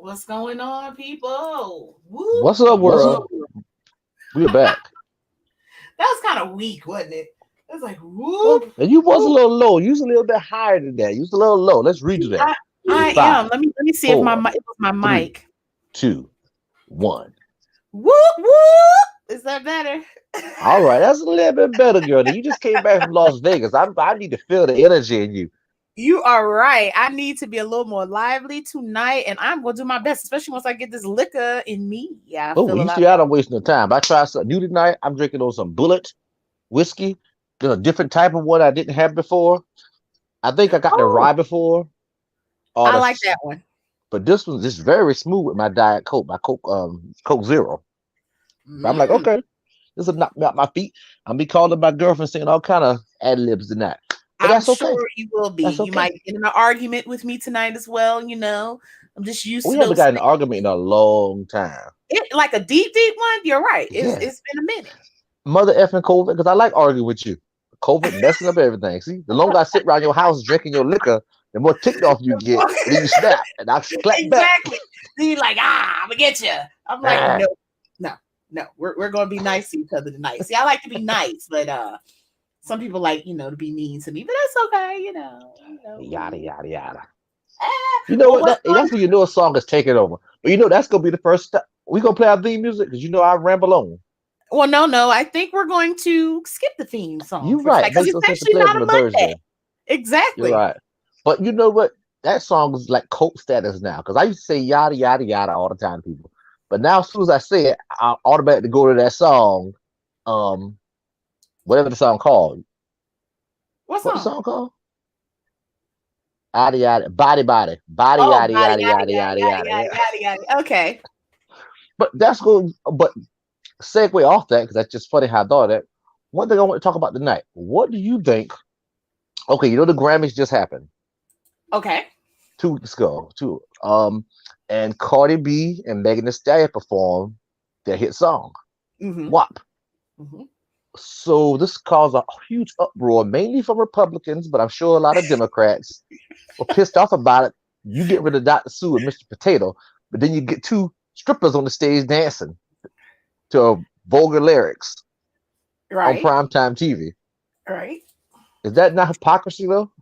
What's going on, people? Woo. What's up, world? We're back. That was kind of weak, wasn't it? It was like, whoop. And you was a little low. You was a little bit higher than that. You was a little low. Let's redo that. I am. Let me see if it was my mic. 3, 2, 1. Whoop whoop. Is that better? All right, that's a little bit better, girl. You just came back from Las Vegas. I need to feel the energy in you. You are right. I need to be a little more lively tonight, and I'm gonna do my best, especially once I get this liquor in me. Yeah. You see, I don't waste no time. I try something new tonight. I'm drinking on some Bullet whiskey. There's a different type of one I didn't have before. I think I got the rye before. I like that one. But this one's just very smooth with my Diet Coke, my Coke Zero. I'm like, okay, this will knock me out my feet. I'll be calling my girlfriend saying all kind of ad libs tonight. But I'm sure you will be. You might get in an argument with me tonight as well. You know, I'm just used to. We haven't got an argument in a long time. Like a deep one. You're right. It's been a minute. Mother effing COVID, because I like arguing with you. COVID messing up everything. See, the longer I sit around your house drinking your liquor, the more ticked off you get. And then you snap, and I clap back. Exactly. Then you're like, I'm gonna get you. I'm like, no. We're gonna be nice to each other tonight. See, I like to be nice, but Some people like, to be mean to me, but that's okay, Yada yada yada. You know Well, what? what's That's when you know a song is taking over. But that's gonna be the first step. We gonna play our theme music because I ramble on. Well, no. I think we're going to skip the theme song You for tonight right. because Makes it's no sense to actually play it not on a a Monday. Thursday. You're Exactly. right. But you know what? That song is like cult status now. Because I used to say yada yada yada all the time, to people. But now, as soon as I say it, I automatically go to that song. Um, Whatever the song called. What What the song? song called? Yada yada, body Oh, yada body, yada yada, yada yada, yada yada, yada. yada, Yeah. yada, yada. Okay. But that's good. But segue off that because that's just funny how I thought of that. One thing I want to talk about tonight. What do you think? Okay, the Grammys just happened Okay. 2 weeks ago. And Cardi B and Megan Thee Stallion performed their hit song Mm-hmm. WAP. Mm-hmm. So this caused a huge uproar, mainly from Republicans, but I'm sure a lot of Democrats were pissed off about it. You get rid of Dr. Sue and Mr. Potato, but then you get two strippers on the stage dancing to vulgar lyrics on Right. primetime TV. Right. Is that not hypocrisy though?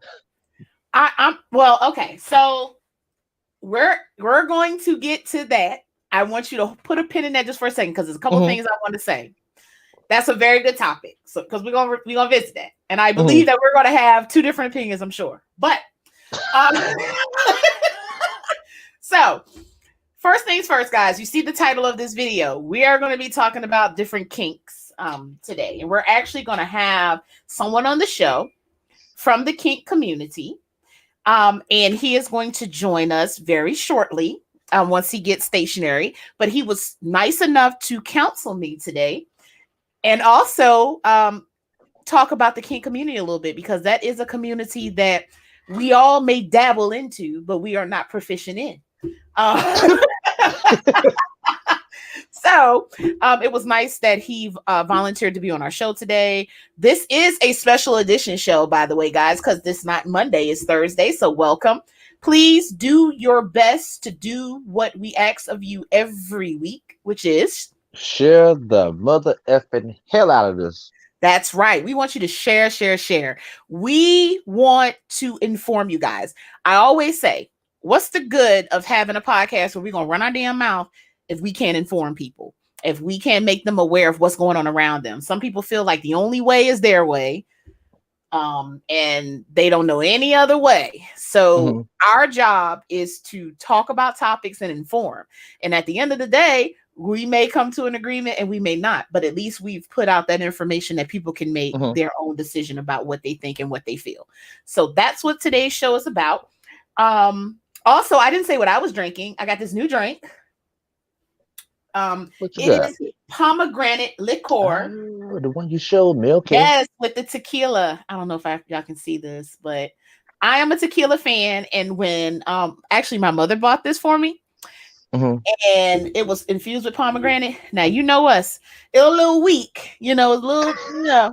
I'm well, okay. So we're going to get to that. I want you to put a pin in that just for a second because there's a couple of Hmm. things I want to say. That's a very good topic. So because we're gonna visit that. And I Hmm. believe that we're gonna have two different opinions, I'm sure. But um, so first things first, guys, you see the title of this video. We are going to be talking about different kinks today. And we're actually going to have someone on the show from the kink community. And he is going to join us very shortly once he gets stationary. But he was nice enough to counsel me today and also talk about the kink community a little bit because that is a community that we all may dabble into, but we are not proficient in. So it was nice that he volunteered to be on our show today. This is a special edition show, by the way, guys, because this not Monday, it's Thursday. So welcome. Please do your best to do what we ask of you every week, which is Share the mother effing hell out of this. that's right. We want you to share, share, share. We want to inform you guys. I always say, what's the good of having a podcast where we're going to run our damn mouth if we can't inform people, if we can't make them aware of what's going on around them? Some people feel like the only way is their way, and they don't know any other way. So our job is to talk about topics and inform. And at the end of the day, we may come to an agreement and we may not, but at least we've put out that information that people can make their own decision about what they think and what they feel. So that's what today's show is about. Also, I didn't say what I was drinking. I got this new drink. What you It got? is pomegranate liqueur. Oh, the one you showed me. Okay. Yes, with the tequila. I don't know if y'all can see this, but I am a tequila fan. And when actually my mother bought this for me, and it was infused with pomegranate. Now you know us, it was a little weak, a little, it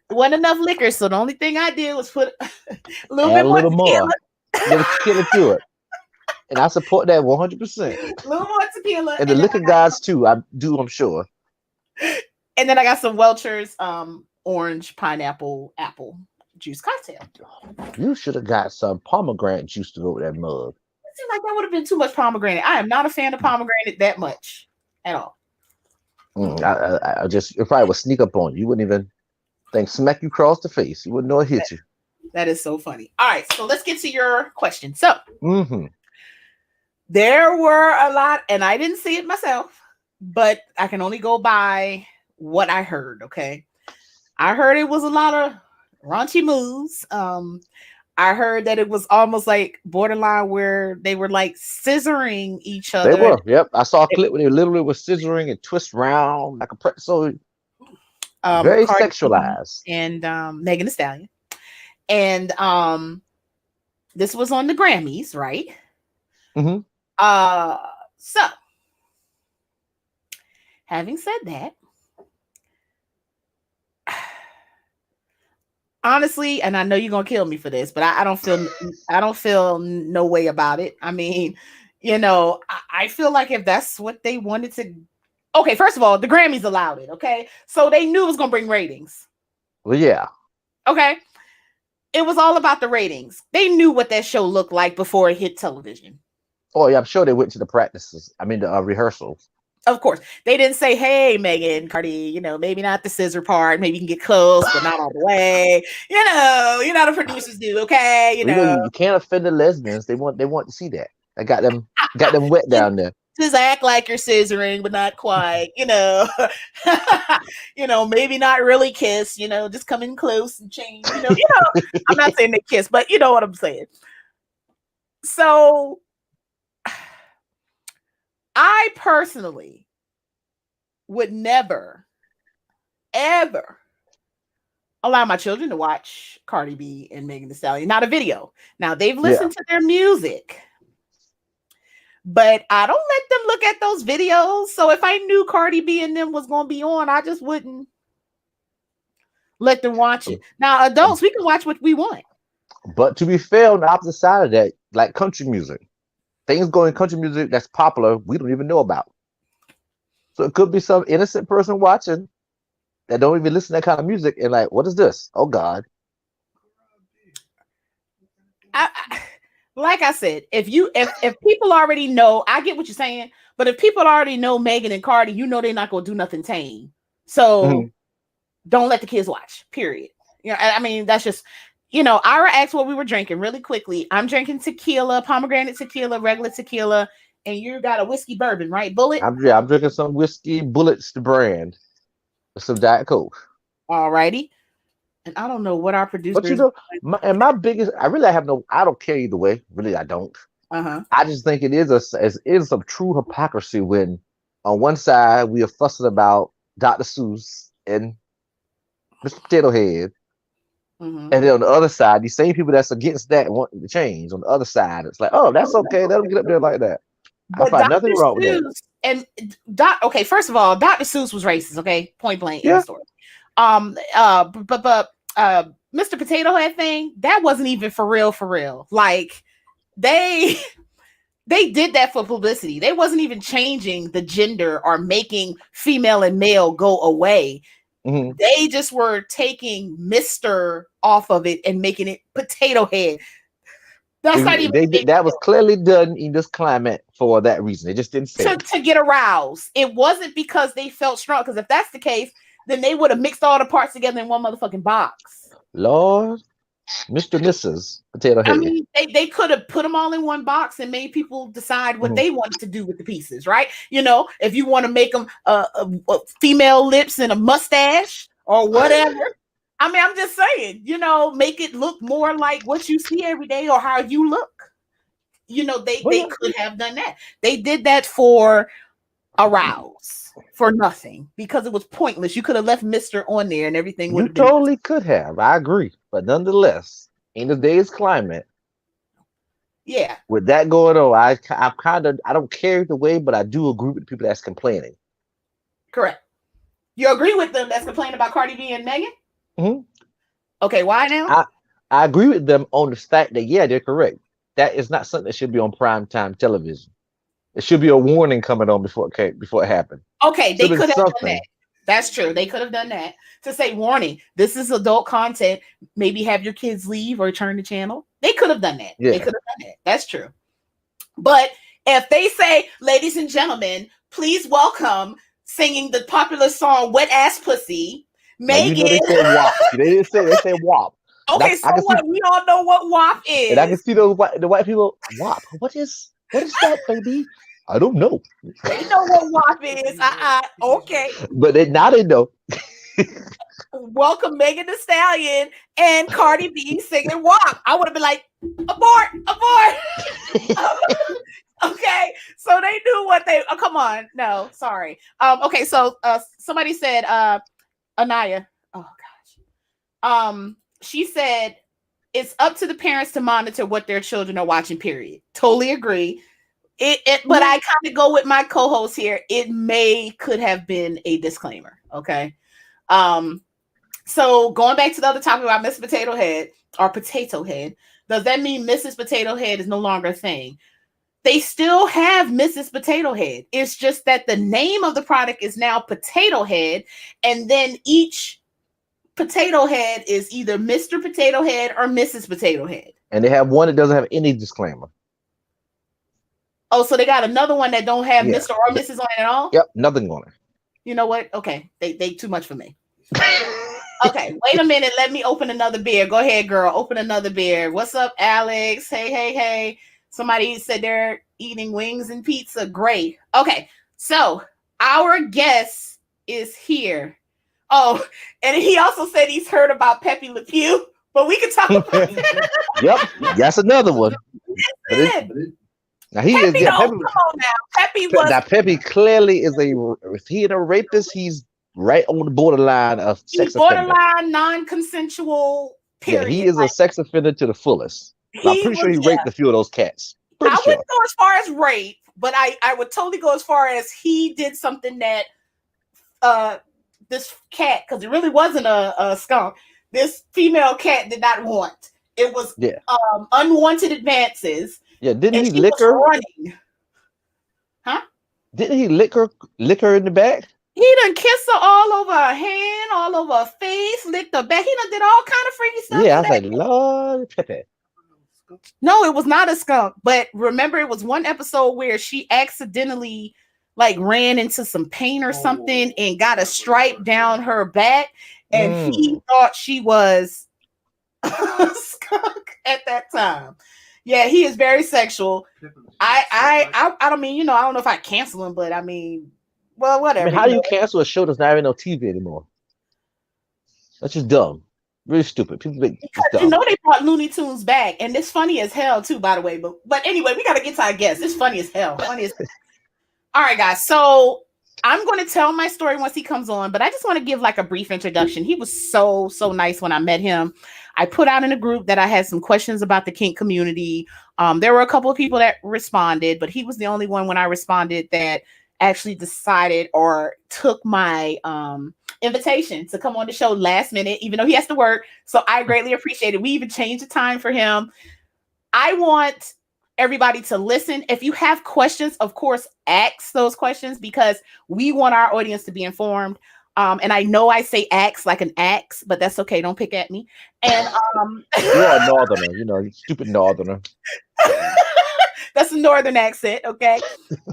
wasn't enough liquor. So the only thing I did was put a little Add bit a more little tequila. more. Little tequila to it. And I support that 100%. A little more tequila. And the liquor guys too, I do, I'm sure. And then I got some Welch's orange pineapple apple juice cocktail. You should have got some pomegranate juice to go with that mug. It seemed like that would have been too much pomegranate. I am not a fan of pomegranate that much at all. I just, it probably would sneak up on you. You wouldn't even think, smack you across the face. You wouldn't know it hit you. That is so funny. All right, so let's get to your question. So there were a lot, and I didn't see it myself, but I can only go by what I heard. Okay, I heard it was a lot of raunchy moves. I heard that it was almost like borderline where they were like scissoring each other. They were. Yep. I saw a clip where they literally were scissoring and twist round like a pretzel. Very Cardi sexualized. and Megan Thee Stallion. And this was on the Grammys, right? So having said that, honestly, and I know you're gonna kill me for this, but I don't feel no way about it. I mean, I feel like if that's what they wanted to. Okay, first of all, the Grammys allowed it. Okay, so they knew it was gonna bring ratings. Well, yeah. Okay. It was all about the ratings. They knew what that show looked like before it hit television. Oh yeah, I'm sure they went to the practices. I mean the rehearsals. Of course, they didn't say, "Hey, Megan, Cardi, maybe not the scissor part. Maybe you can get close, but not all the way." You know the producers do. Okay, Well, you can't offend the lesbians. They want to see that. I got them wet down there. Just act like you're scissoring, but not quite. Maybe not really kiss. Just come in close and change. I'm not saying they kiss, but you know what I'm saying. So, I personally would never, ever allow my children to watch Cardi B and Megan Thee Stallion. Not a video. Now they've listened to their music, but I don't let them look at those videos. So if I knew Cardi B and them was going to be on, I just wouldn't let them watch it. Now adults, we can watch what we want. But to be fair, on the opposite side of that, like country music, things going country music that's popular, we don't even know about. So it could be some innocent person watching that don't even listen to that kind of music and like, what is this? Oh God. Like I said, if people already know, I get what you're saying, but if people already know Megan and Cardi, they're not gonna do nothing tame. So don't let the kids watch. Period. I mean, that's just, Ira asked what we were drinking really quickly. I'm drinking tequila, pomegranate tequila, regular tequila, and you got a whiskey bourbon, right? Bullet. I'm drinking some whiskey, Bullet's the brand, with some Diet Coke. All righty. And I don't know what our producer. But my biggest, I don't care either way. Really, I don't. I just think it is some true hypocrisy when on one side we are fussing about Dr. Seuss and Mr. Potato Head, and then on the other side, these same people that's against that want to change. On the other side, it's like, oh, that's okay. Let them get up there like that. But I find nothing wrong with that. And okay, first of all, Dr. Seuss was racist. Okay, point blank in the story. But Mr. Potato Head thing, that wasn't even for real. Like they did that for publicity. They wasn't even changing the gender or making female and male go away. They just were taking Mr. off of it and making it Potato Head. That's not even. That was clearly done in this climate for that reason. They just didn't say to get aroused. It wasn't because they felt strong. Because if that's the case, then they would have mixed all the parts together in one motherfucking box. Lord, Mr. and Mrs. Potato Head. I mean, they could have put them all in one box and made people decide what they wanted to do with the pieces, right? If you want to make them female lips and a mustache or whatever. I mean, I'm just saying, make it look more like what you see every day or how you look. They could have done that. They did that for arouse, for nothing, because it was pointless. You could have left Mr. on there and everything would have been. You totally could have. I agree. But nonetheless, in today's climate, with that going on, I don't care the way, but I do agree with the people that's complaining. Correct. You agree with them that's complaining about Cardi B and Megan? Okay, why now? I agree with them on the fact that they're correct. That is not something that should be on primetime television. It should be a warning coming on before it happened. Okay, they could have done that. That's true. They could have done that to say, warning, this is adult content. Maybe have your kids leave or turn the channel. They could have done that. Yeah. They could have done that. That's true. But if they say, ladies and gentlemen, please welcome singing the popular song Wet Ass Pussy, Megan. They said WAP. They said WAP. Okay, so what? We all know what WAP is. And I can see the white people, WAP. What is that, baby? I don't know. They know what WAP is. Okay. But now they know. Welcome Megan Thee Stallion and Cardi B singing WAP. I would have been like, abort. Okay, so they knew what they. Oh, come on, no, sorry. Okay, so somebody said, Anaya. Oh gosh. She said it's up to the parents to monitor what their children are watching. Period. Totally agree. But I kind of go with my co-host here. It could have been a disclaimer. Okay. So going back to the other topic about Mrs. Potato Head or Potato Head, does that mean Mrs. Potato Head is no longer a thing? They still have Mrs. Potato Head. It's just that the name of the product is now Potato Head, and then each Potato Head is either Mr. Potato Head or Mrs. Potato Head. And they have one that doesn't have any disclaimer. Oh, so they got another one that don't have Yeah. Mr. or Mrs. on it at all? Yep, nothing on it. You know what? Okay, they too much for me. Okay, wait a minute. Let me open another beer. Go ahead, girl. Open another beer. What's up, Alex? Hey. Somebody said they're eating wings and pizza. Great. Okay, so our guest is here. Oh, and he also said he's heard about Pepe Le Pew, but we can talk about that. Yep, that's another one. Now he Pepe, is. Yeah, come Pepe, on now. Pepe was. now Pepe clearly is if he is a rapist, he's right on the borderline of sex offender. Borderline non-consensual. Period. Yeah, he is a sex offender to the fullest. I'm pretty sure he raped a few of those cats. I wouldn't go as far as rape, but I would totally go as far as he did something that this cat, because it really wasn't a skunk, this female cat did not want. It was unwanted advances. Yeah, didn't he lick her? Huh? Didn't he lick her in the back? He done kissed her all over her hand, all over her face, licked her back. He done did all kind of freaky stuff. Yeah, I was like, Lord Pepe. No, it was not a skunk. But remember, it was one episode where she accidentally ran into some paint or something and got a stripe down her back, and he thought she was a skunk at that time. Yeah, he is very sexual. I don't mean, I don't know if I cancel him, but I mean, well, whatever. I mean, how do you cancel a show that's not even on TV anymore? That's just dumb. Really stupid. People think because they brought Looney Tunes back, and it's funny as hell too, by the way. But anyway, we gotta get to our guest. It's funny as hell. All right, guys. So I'm going to tell my story once he comes on, but I just want to give a brief introduction. He was so nice when I met him. I put out in a group that I had some questions about the kink community. There were a couple of people that responded, but he was the only one when I responded that actually decided or took my invitation to come on the show last minute, even though he has to work. So I greatly appreciate it. We even changed the time for him. I want everybody to listen. If you have questions, of course, ask those questions because we want our audience to be informed. And I know I say axe like an axe, but that's okay. Don't pick at me. And you're a northerner, you stupid northerner. That's a northern accent, okay?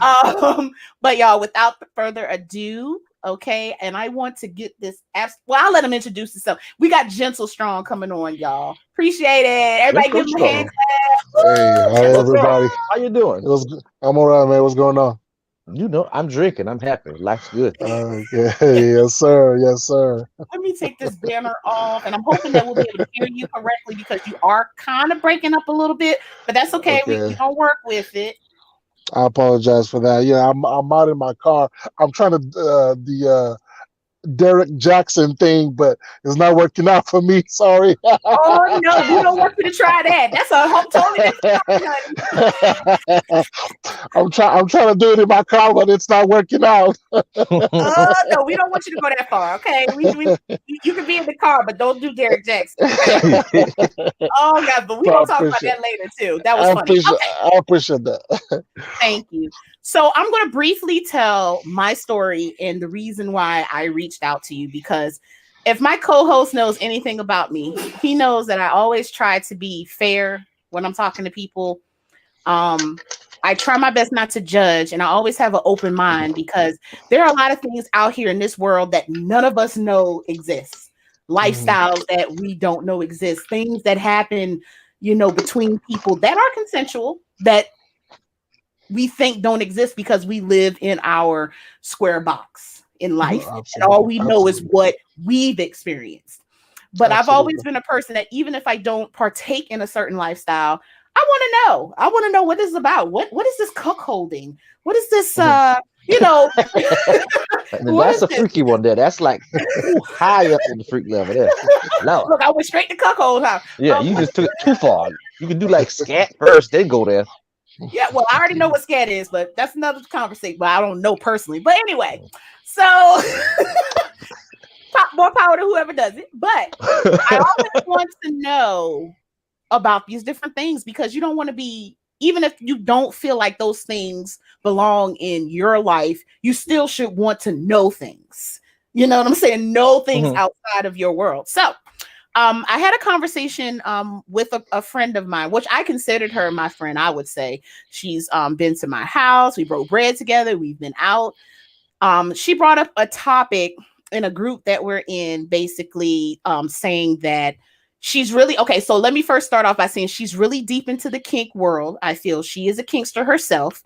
But y'all, without further ado, okay, and I want to get this I'll let him introduce himself. We got Gentle Strong coming on, y'all. Appreciate it. Everybody give him a hand clap. Hey, hi everybody. How you doing? I'm all right, man. What's going on? I'm drinking. I'm happy. Life's good. Okay. Yes, sir. Yes, sir. Let me take this banner off, and I'm hoping that we'll be able to hear you correctly because you are kind of breaking up a little bit, but that's okay. We don't work with it. I apologize for that. Yeah, I'm out in my car. I'm trying to the Derek Jackson thing, but it's not working out for me. Sorry. Oh no, you don't want me to try that. That's a totally. I'm trying to do it in my car, but it's not working out. No, we don't want you to go that far. Okay, you can be in the car, but don't do Derek Jackson. Oh God, but we don't talk about that later too. That was funny. I appreciate that. Thank you. So I'm going to briefly tell my story and the reason why I reached out to you, because if my co-host knows anything about me, he knows that I always try to be fair when I'm talking to people. I try my best not to judge, and I always have an open mind because there are a lot of things out here in this world that none of us know exists. Lifestyles that we don't know exist, things that happen, between people that are consensual that we think don't exist because we live in our square box in life. And all we know is what we've experienced. But I've always been a person that even if I don't partake in a certain lifestyle, I want to know. I want to know what this is about. What is this cuck holding? What is this, that's a freaky one there. That's like high up in the freak level there. No. Look, I went straight to cuckold, huh? Yeah, you just took it too far. You can do like scat first, then go there. Yeah, well, I already know what scat is, but that's another conversation. But I don't know personally. But anyway, so more power to whoever does it. But I always want to know about these different things because you don't want to be, even if you don't feel like those things belong in your life, you still should want to know things. You know what I'm saying? No things Hmm. outside of your world. So I had a conversation with a friend of mine, which I considered her my friend. I would say she's been to my house. We broke bread together. We've been out. She brought up a topic in a group that we're in, basically saying that she's really okay. So let me first start off by saying she's really deep into the kink world. I feel she is a kinkster herself.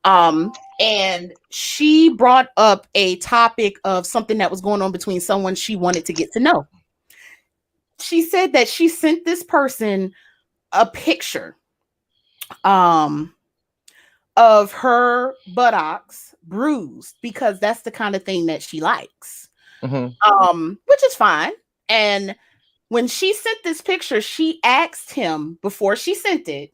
And she brought up a topic of something that was going on between someone she wanted to get to know. She said that she sent this person a picture um of her buttocks bruised because that's the kind of thing that she likes. Hmm. Which is fine. And when she sent this picture, she asked him before she sent it,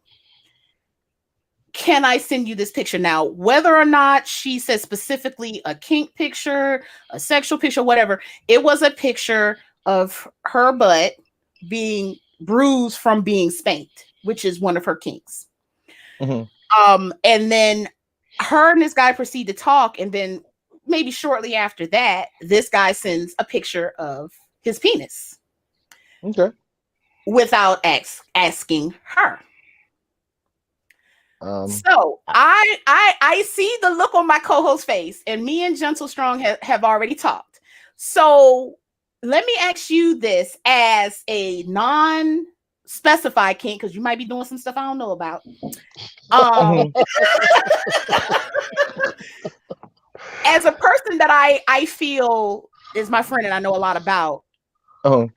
can I send you this picture? Now, whether or not she said specifically a kink picture, a sexual picture, whatever, it was a picture of her butt being bruised from being spanked, which is one of her kinks. Hmm. And then her and this guy proceed to talk, and then maybe shortly after that, this guy sends a picture of his penis Okay. without asking her. Um, So I- I see the look on my co-host face, and me and Gentle Strong have already talked. So let me ask you this as a non-specified kink, because you might be doing some stuff I don't know about. Um, mhm. as a person that I feel is my friend and I know a lot about, Uh-huh.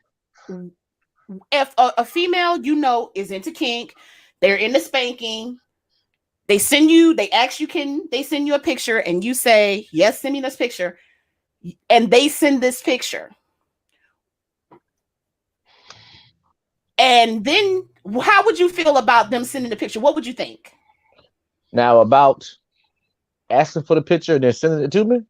if a female you know is into kink, they're into spanking, they ask you, can they send you a picture, and you say yes, send me this picture, and they send this picture, and then how would you feel about them sending the picture? What would you think? Now about asking for the picture and then sending it to me.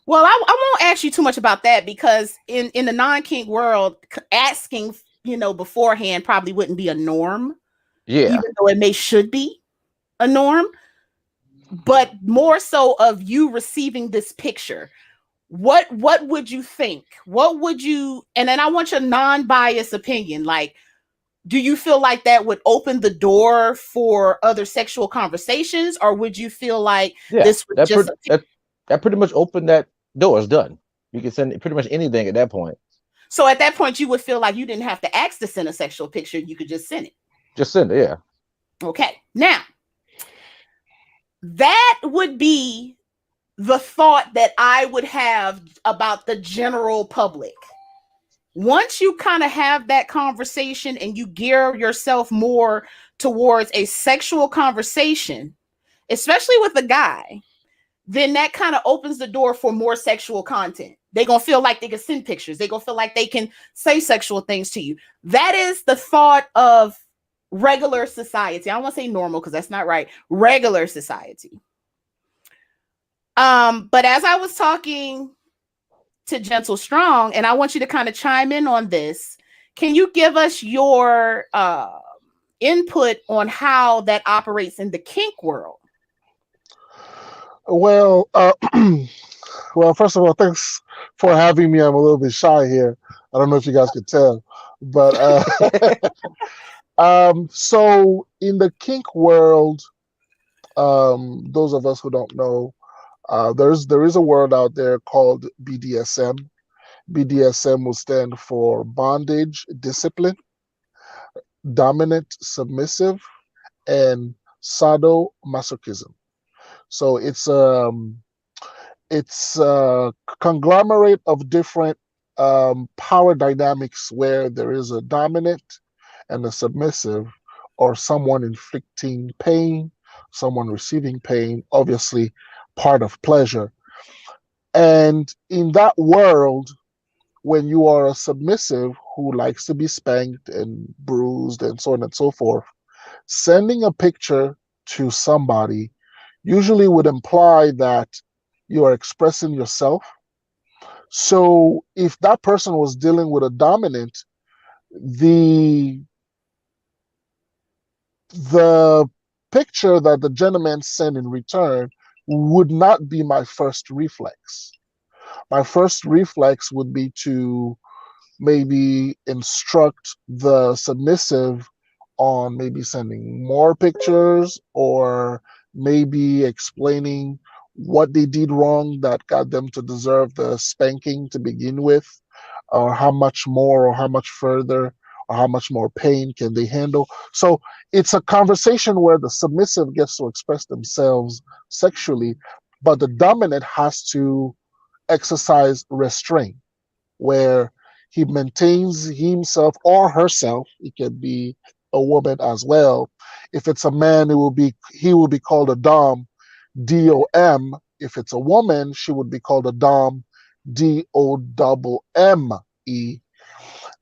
Well, I won't ask you too much about that, because in the non-kink world, asking, beforehand probably wouldn't be a norm, Yeah. even though it may should be a norm, but more so of you receiving this picture. What would you think? What would you, and then I want your non-biased opinion. Like, do you feel like that would open the door for other sexual conversations, or would you feel like Yeah. this was just a That pretty much opened that door. It's done. You can send pretty much anything at that point. so at that point you would feel like you didn't have to ask to send a sexual picture, you could just send it? Just send it. Yeah. Okay, now that would be the thought that I would have about the general public. Once you kind of have that conversation and you gear yourself more towards a sexual conversation, especially with a guy, then that kind of opens the door for more sexual content. They're going to feel like they can send pictures. They're going to feel like they can say sexual things to you. That is the thought of regular society. I don't want to say normal because that's not right. Regular society. But as I was talking to Gentle Strong, and I want you to kind of chime in on this, can you give us your input on how that operates in the kink world? Well, well, first of all, thanks for having me. I'm a little bit shy here. I don't know if you guys could tell, but so in the kink world, those of us who don't know, there is a word out there called BDSM. BDSM will stand for bondage, discipline, dominant, submissive, and sadomasochism. So it's a conglomerate of different power dynamics where there is a dominant and a submissive, or someone inflicting pain, someone receiving pain, obviously part of pleasure. And in that world, when you are a submissive who likes to be spanked and bruised and so on and so forth, sending a picture to somebody usually would imply that you are expressing yourself. So if that person was dealing with a dominant, the the picture that the gentleman sent in return would not be my first reflex. my first reflex would be to maybe instruct the submissive on maybe sending more pictures, or maybe explaining what they did wrong that got them to deserve the spanking to begin with, or how much more, or how much further, or how much more pain can they handle. So it's a conversation where the submissive gets to express themselves sexually, but the dominant has to exercise restraint, where he maintains himself or herself. It can be a woman as well. If it's a man, he will be called a dom, DOM. If it's a woman, she would be called a dom, DOMME.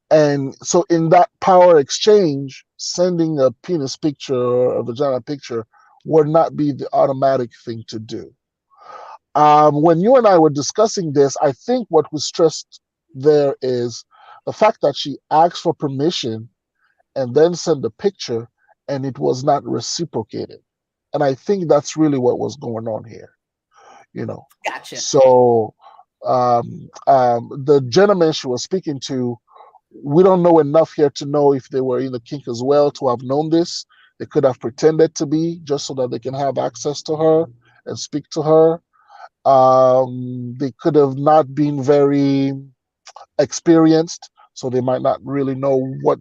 And so in that power exchange, sending a penis picture or a vagina picture would not be the automatic thing to do. When you and I were discussing this, I think what was stressed there is the fact that she asked for permission and then sent a picture, and it was not reciprocated. And I think that's really what was going on here, you know. Gotcha. So the gentleman she was speaking to, we don't know enough here to know if they were in the kink as well to have known this. They could have pretended to be just so that they can have access to her and speak to her. They could have not been very experienced, so they might not really know what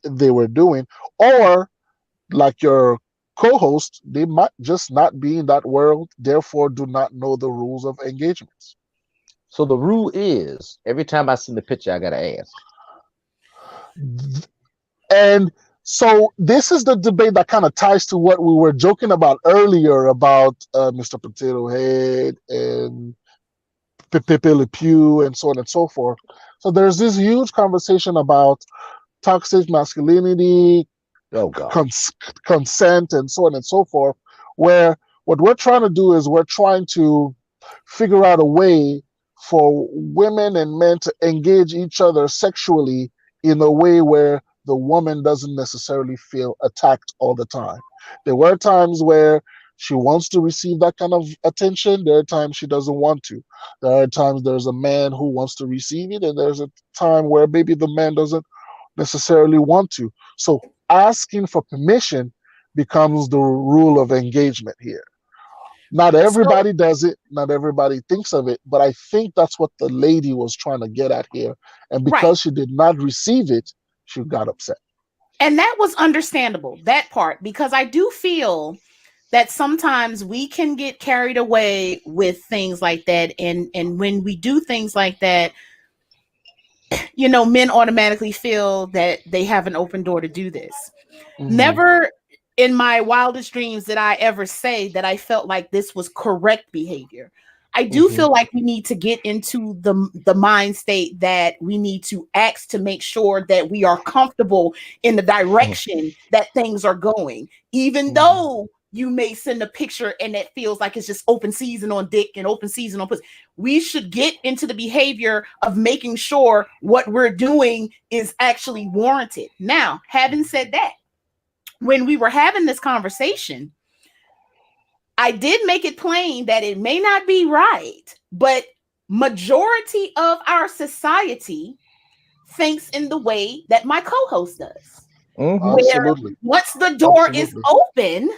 they were doing. Or, like your co-host, they might just not be in that world, therefore do not know the rules of engagements. So the rule is every time I send the picture, I gotta ask. And so this is the debate that kind of ties to what we were joking about earlier about Mr. Potato Head and Pepe Le Pew and so on and so forth. So there's this huge conversation about toxic masculinity, Oh God. consent, and so on and so forth, where what we're trying to do is we're trying to figure out a way for women and men to engage each other sexually in a way where the woman doesn't necessarily feel attacked all the time. There were times where she wants to receive that kind of attention. There are times she doesn't want to. There are times there's a man who wants to receive it, and there's a time where maybe the man doesn't necessarily want to. So asking for permission becomes the rule of engagement here. Not So, everybody does it, not everybody thinks of it, but I think that's what the lady was trying to get at here. And right. because she did not receive it, she got upset. And that was understandable, that part, because I do feel that sometimes we can get carried away with things like that. And when we do things like that, men automatically feel that they have an open door to do this. Hmm. Never in my wildest dreams did I ever say that I felt like this was correct behavior. I do Hmm. feel like we need to get into the mind state that we need to act to make sure that we are comfortable in the direction that things are going, even Hmm. though you may send a picture and it feels like it's just open season on dick and open season on pussy. We should get into the behavior of making sure what we're doing is actually warranted. Now, having said that, when we were having this conversation, I did make it plain that it may not be right, but majority of our society thinks in the way that my co-host does. Mm-hmm. Where Absolutely. once the door is Absolutely. open,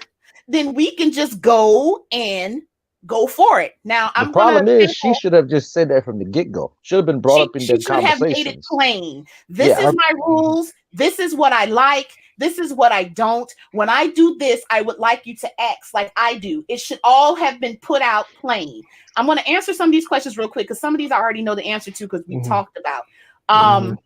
then we can just go and go for it. Now, The I'm going to problem is she sample. should have just said that from the get-go. Should have been brought she up in she the should have made it conversations. plain. This Yeah. is Ab- my mhm. rules. This is what I like. This is what I don't. When I do this, I would like you to act like I do. It should all have been put out plain. I'm going to answer some of these questions real quick because some of these I already know the answer to because we Mhm. talked about. Mhm. Um,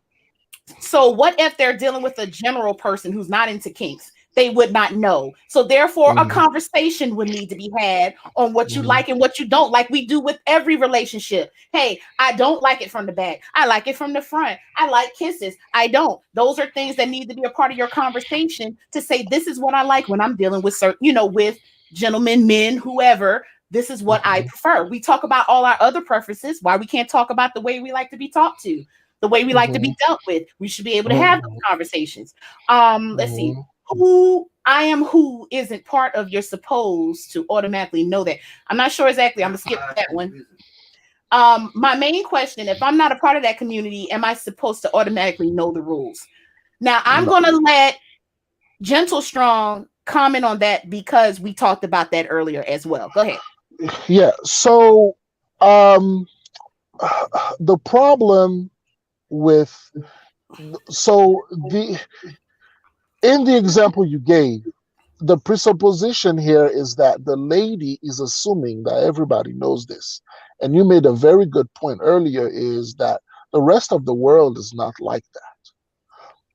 so what if they're dealing with a general person who's not into kinks? They would not know. So therefore, a Mhm. conversation would need to be had on what you Mhm. like and what you don't like. We do with every relationship. Hey, I don't like it from the back. I like it from the front. I like kisses. I don't. Those are things that need to be a part of your conversation to say this is what I like when I'm dealing with certain, with gentlemen, men, whoever. This is what I Mhm. prefer. We talk about all our other preferences. Why we can't talk about the way we like to be talked to, the way we like to be Mhm. dealt with. We should be able to have those Mhm. conversations. Let's see. Mhm. Who I am who isn't part of you're supposed to automatically know that. I'm not sure exactly. I'm gonna skip that one. My main question, if I'm not a part of that community, am I supposed to automatically know the rules? Now I'm No. gonna let Gentle Strong comment on that because we talked about that earlier as well. Go ahead. Yeah. So um the problem with so the in the example you gave, the presupposition here is that the lady is assuming that everybody knows this. And you made a very good point earlier, is that the rest of the world is not like that.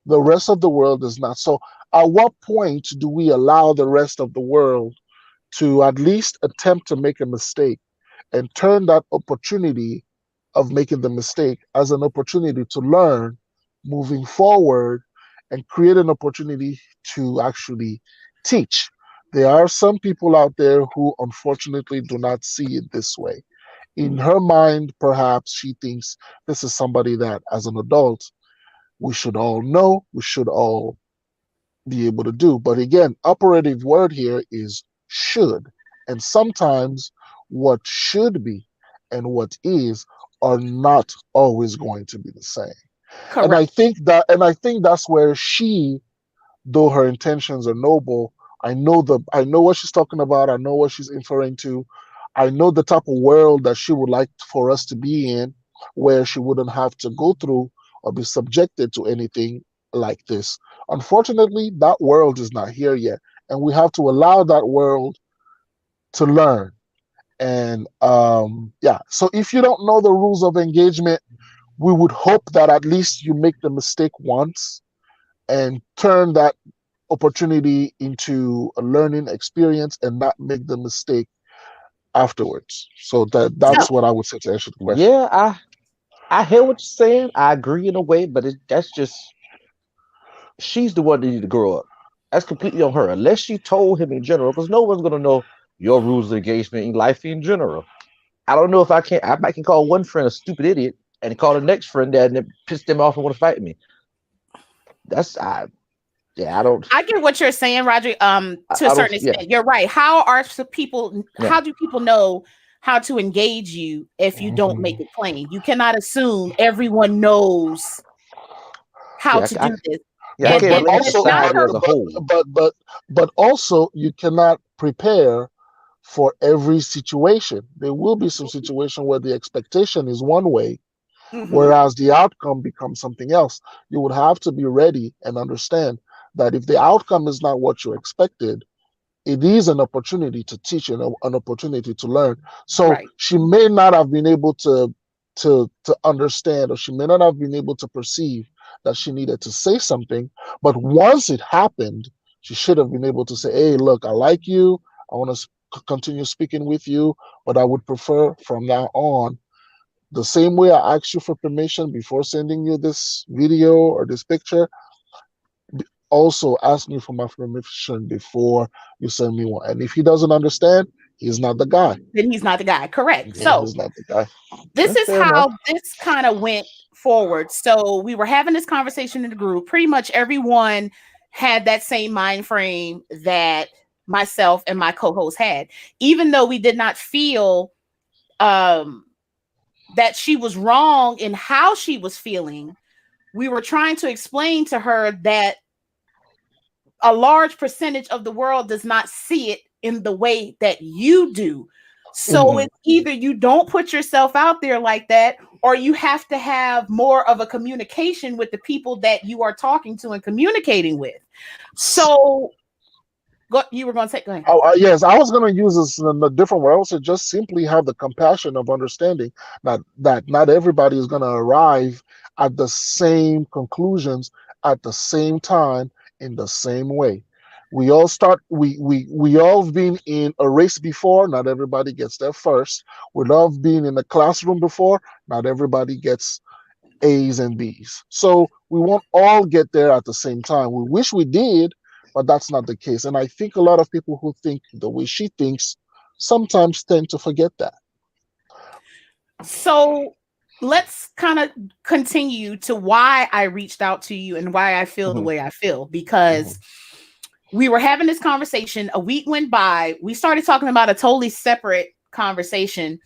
The rest of the world is not. So at what point do we allow the rest of the world to at least attempt to make a mistake and turn that opportunity of making the mistake as an opportunity to learn moving forward and create an opportunity to actually teach? There are some people out there who unfortunately do not see it this way. In her mind, perhaps she thinks this is somebody that, as an adult, we should all know, we should all be able to do. But again, operative word here is should. And sometimes what should be and what is are not always going to be the same. And Correct. I think that's where she, though her intentions are noble, I know what she's talking about, I know what she's inferring to. I know the type of world that she would like for us to be in, where she wouldn't have to go through or be subjected to anything like this. Unfortunately, that world is not here yet, and we have to allow that world to learn. And yeah, so if you don't know the rules of engagement, we would hope that at least you make the mistake once and turn that opportunity into a learning experience and not make the mistake afterwards. So So that's what I would say to answer the question. Yeah, I hear what you're saying. I agree in a way, but that's just she's the one that need to grow up. That's completely on her. Unless she told him in general, because no one's gonna know your rules of engagement in life in general. I don't know if I can. I might can call one friend a stupid idiot and call the next friend that and then piss them off and want to fight me. That's I. Yeah, I don't. I get what you're saying, Roger. To a I don't. certain Yeah, extent, you're right. How are people? yeah, How do people know how to engage you if you don't Mhm. make it plain? You cannot assume everyone knows how yeah. to do this, Yeah, I But can't but and blame it's also not society her. as a whole. but also you cannot prepare for every situation. There will be some situation where the expectation is one way, Mhm. whereas the outcome becomes something else. You would have to be ready and understand that if the outcome is not what you expected, it is an opportunity to teach and an opportunity to learn. So Right. she may not have been able to understand, or she may not have been able to perceive that she needed to say something. But once it happened, she should have been able to say, "Hey, look, I like you. I want to continue speaking with you, but I would prefer from now on, the same way I asked you for permission before sending you this video or this picture, also ask me for my permission before you send me one." And if he doesn't understand, he's not the guy. Then he's not the guy. Correct. Yeah, So He's not the guy. this that's is fair how enough. this kind of went forward. So we were having this conversation in the group. Pretty much everyone had that same mind frame that myself and my co-host had, even though we did not feel um that she was wrong in how she was feeling. We were trying to explain to her that a large percentage of the world does not see it in the way that you do. So Mhm. it's either you don't put yourself out there like that, or you have to have more of a communication with the people that you are talking to and communicating with. So you were going to say, go ahead. Oh, yes, I was going to use this in a different way. Also, just simply have the compassion of understanding that not everybody is going to arrive at the same conclusions at the same time in the same way. We all start. We all have been in a race before. Not everybody gets there first. We all have been in a classroom before. Not everybody gets A's and B's. So we won't all get there at the same time. We wish we did, but that's not the case. And I think a lot of people who think the way she thinks sometimes tend to forget that. So let's kind of continue to why I reached out to you and why I feel the Hmm. way I feel, Hmm. because we were having this conversation. A week went by. We started talking about a totally separate conversation.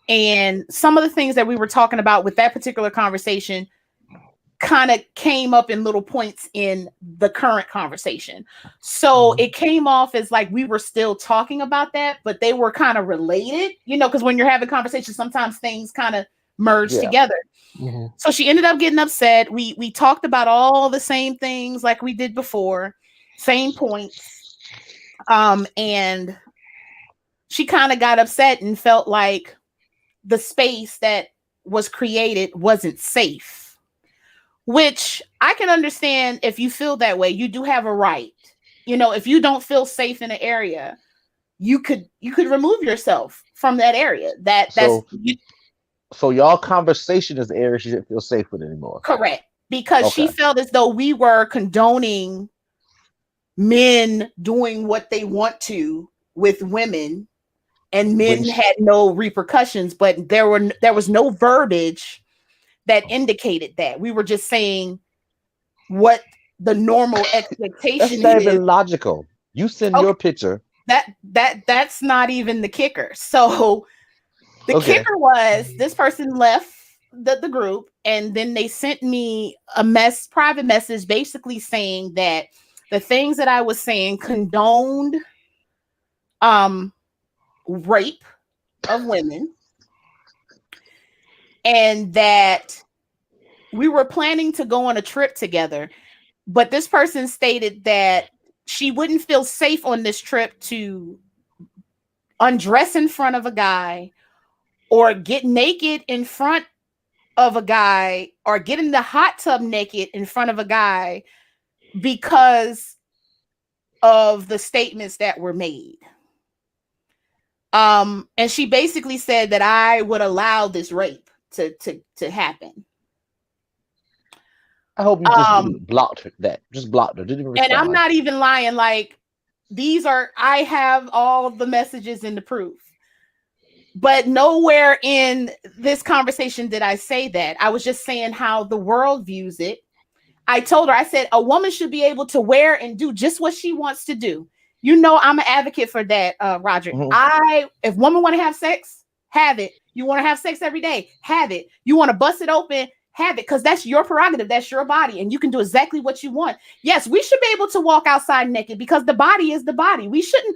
And some of the things that we were talking about with that particular conversation kind of came up in little points in the current conversation. So it came off as like we were still talking about that, but they were kind of related, because when you're having conversations, sometimes things kind of merge together. Mm-hmm. So she ended up getting upset. We talked about all the same things like we did before, same points. And she kind of got upset and felt like the space that was created wasn't safe. Which I can understand if you feel that way. You do have a right. If you don't feel safe in an area, you could remove yourself from that area. So y'all conversation is the area she didn't feel safe with anymore. Correct. Because Okay. she felt as though we were condoning men doing what they want to with women, and men had no repercussions, but there was no verbiage that indicated that. We were just saying what the normal expectation That's not is. even logical. You send your picture. That's not even the kicker. So the kicker was this person left the group, and then they sent me a private message basically saying that the things that I was saying condoned rape of women, and that we were planning to go on a trip together, but this person stated that she wouldn't feel safe on this trip to undress in front of a guy or get naked in front of a guy or get in the hot tub naked in front of a guy because of the statements that were made. And she basically said that I would allow this rape to happen. I hope you just blocked that. Just blocked her. Didn't even respond. And I'm not even lying. Like, I have all the messages and the proof. But nowhere in this conversation did I say that. I was just saying how the world views it. I told her, I said, a woman should be able to wear and do just what she wants to do. I'm an advocate for that, Roger. Mm-hmm. If women want to have sex, have it. You want to have sex every day, have it. You want to bust it open, have it, because that's your prerogative. That's your body, and you can do exactly what you want. Yes, we should be able to walk outside naked because the body is the body. We shouldn't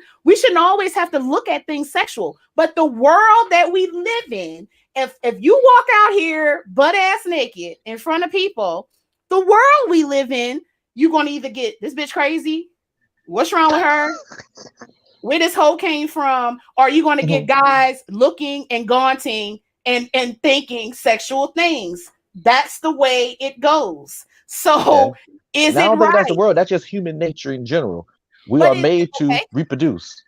always have to look at things sexual. But the world that we live in, if you walk out here butt ass naked in front of people, the world we live in, you're gonna either get this bitch crazy. What's wrong with her? Where this hoe came from? Or are you going to get guys looking and gaunting and thinking sexual things? That's the way it goes. So is it right? I don't think that's the world. That's just human nature in general. We are made to reproduce.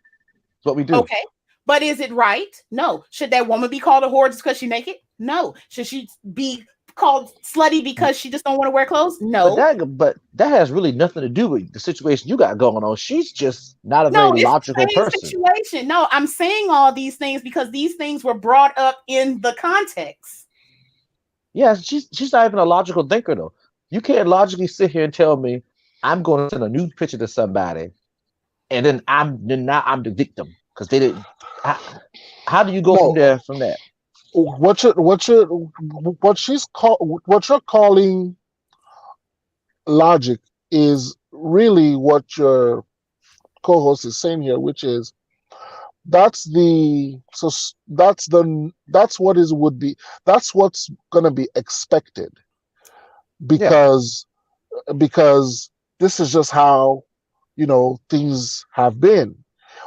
That's what we do. Okay. But is it right? No. Should that woman be called a whore just because she's naked? No. Should she be called slutty because she just don't want to wear clothes? No. But that has really nothing to do with the situation you got going on. She's just not a very logical person. Situation. No, I'm saying all these things because these things were brought up in the context. Yeah, she's not even a logical thinker though. You can't logically sit here and tell me I'm going to send a nude picture to somebody, and then now I'm the victim because they didn't. How do you go from that? What you're calling logic is really what your co-host is saying here, which is that's what's gonna be expected because this is just how things have been.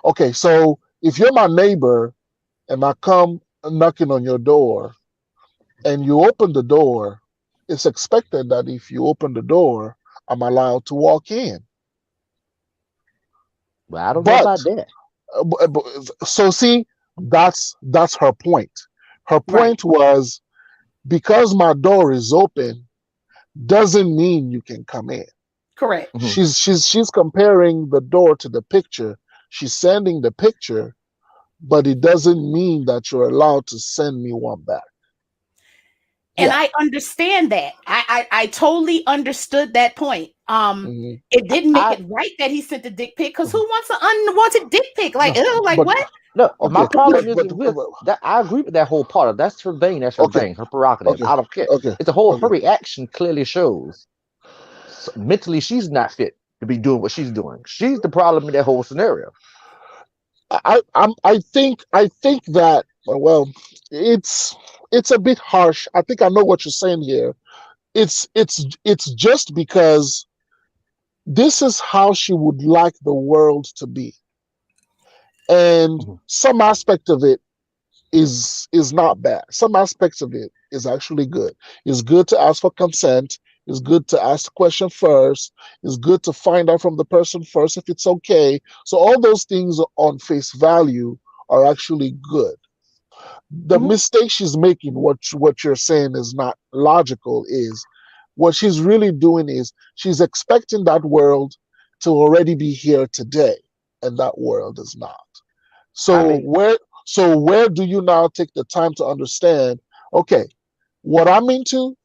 Okay, so if you're my neighbor and I come knocking on your door and you open the door, it's expected that if you open the door, I'm allowed to walk in. Well, I don't know about that. So see, that's her point. Her point was, because my door is open doesn't mean you can come in. Correct. She's comparing the door to the picture. She's sending the picture, but it doesn't mean that you're allowed to send me one back. And Yeah. I understand that. I totally understood that point. Mhm. It didn't make I it right that he sent the dick pic, because who Mhm. wants an unwanted dick pic? Like, No, ew, like but what? no, my okay, problem isn't with but that. I agree with that whole part of that's her vein, that's her okay, vein, her prerogative. okay, I don't care. okay, It's the whole her okay. reaction clearly shows mentally she's not fit to be doing what she's doing. She's the problem in that whole scenario. I think that well, it's it's a bit harsh. I think I know what you're saying here. It's just because this is how she would like the world to be, and Mhm, some aspect of it is not bad. Some aspects of it is actually good. It's good to ask for consent. It's good to ask the question first. It's good to find out from the person first if it's okay. So all those things on face value are actually good. The mhm, mistake she's making, what you're saying is not logical, is what she's really doing is she's expecting that world to already be here today, and that world is not. I So mean, where do you now take the time to understand, okay, what I'm into,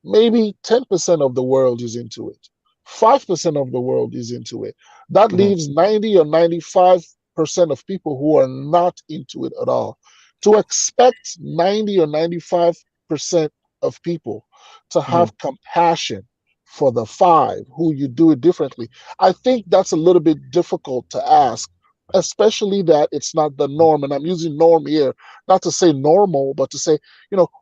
maybe 10% of the world is into it. 5% of the world is into it. That mhm, leaves 90 or 95% of people who are not into it at all. To expect 90 or 95% of people to mhm. have compassion for the five who you do it differently, I think that's a little bit difficult to ask, especially that it's not the norm. And I'm using norm here, not to say normal, but to say,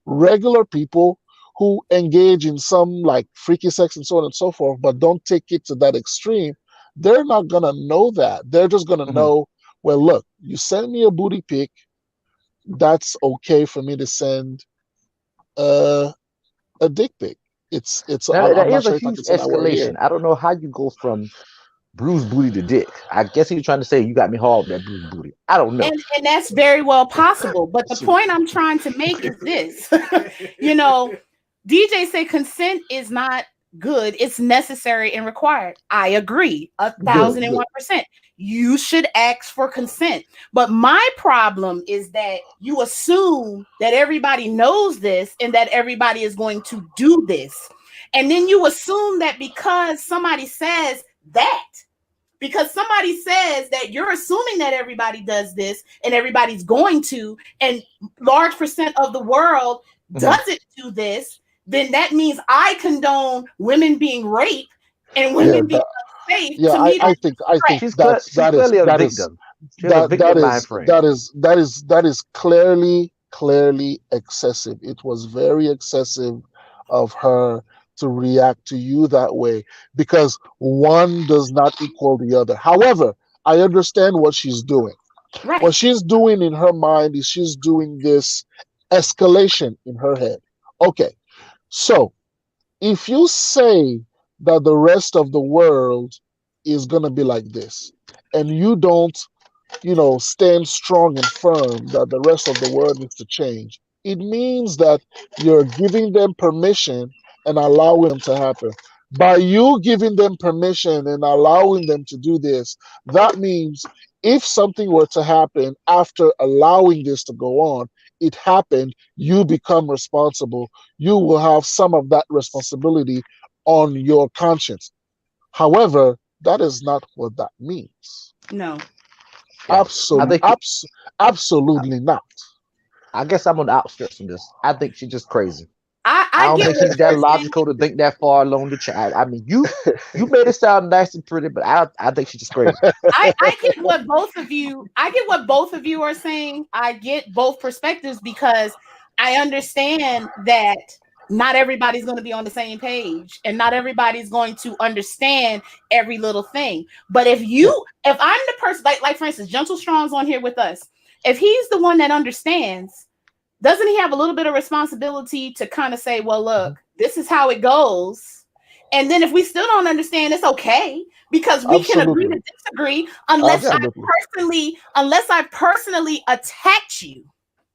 regular people who engage in some like freaky sex and so on and so forth, but don't take it to that extreme, they're not going to know that. They're just going to Mhm. know, well, look, you send me a booty pic, that's okay for me to send uh, a dick pic. Now I'm that not is a sure if I huge can say that word escalation. here. I don't know how you go from bruised booty to dick. I guess he's trying to say you got me hard with that bruised booty. I don't know. And that's very well possible. But the point I'm trying to make is this. you know, DJ say consent is not good, it's necessary and required. I agree, a Good, thousand and good. 1%. You should ask for consent. But my problem is that you assume that everybody knows this and that everybody is going to do this. And then you assume that because somebody says that, because somebody says that, you're assuming that everybody does this and everybody's going to, and large percent of the world Mhm. doesn't do this, then that means I condone women being raped and Yeah, women being unsafe. yeah. To I, me, I that's think I think trash. that's She's that is clearly a that is victim. She has a victim mind frame. that is clearly excessive. It was very excessive of her to react to you that way, because one does not equal the other. However, I understand what she's doing. What Right. she's doing in her mind is she's doing this escalation in her head. Okay, so if you say that the rest of the world is going to be like this, and you don't, stand strong and firm that the rest of the world needs to change, it means that you're giving them permission and allowing them to happen. By you giving them permission and allowing them to do this, that means if something were to happen after allowing this to go on, it happened, you become responsible. You will have some of that responsibility on your conscience. However, that is not what that means. No. Yeah, I Absolutely, think he, I, absolutely not. I guess I'm on the outskirts from this. I think she's just crazy. I I don't get think what she's that you're saying. logical to think that far along the child. I mean, you made it sound nice and pretty, but I think she's just crazy. I get what both of you are saying. I get both perspectives because I understand that not everybody's going to be on the same page and not everybody's going to understand every little thing. But Yeah, if I'm the person, like for instance, Gentle Strong's on here with us, if he's the one that understands, doesn't he have a little bit of responsibility to kind of say, well, mhm. look, this is how it goes. And then if we still don't understand, it's okay, because we can agree Absolutely, to disagree Yeah. absolutely. unless I personally attack you.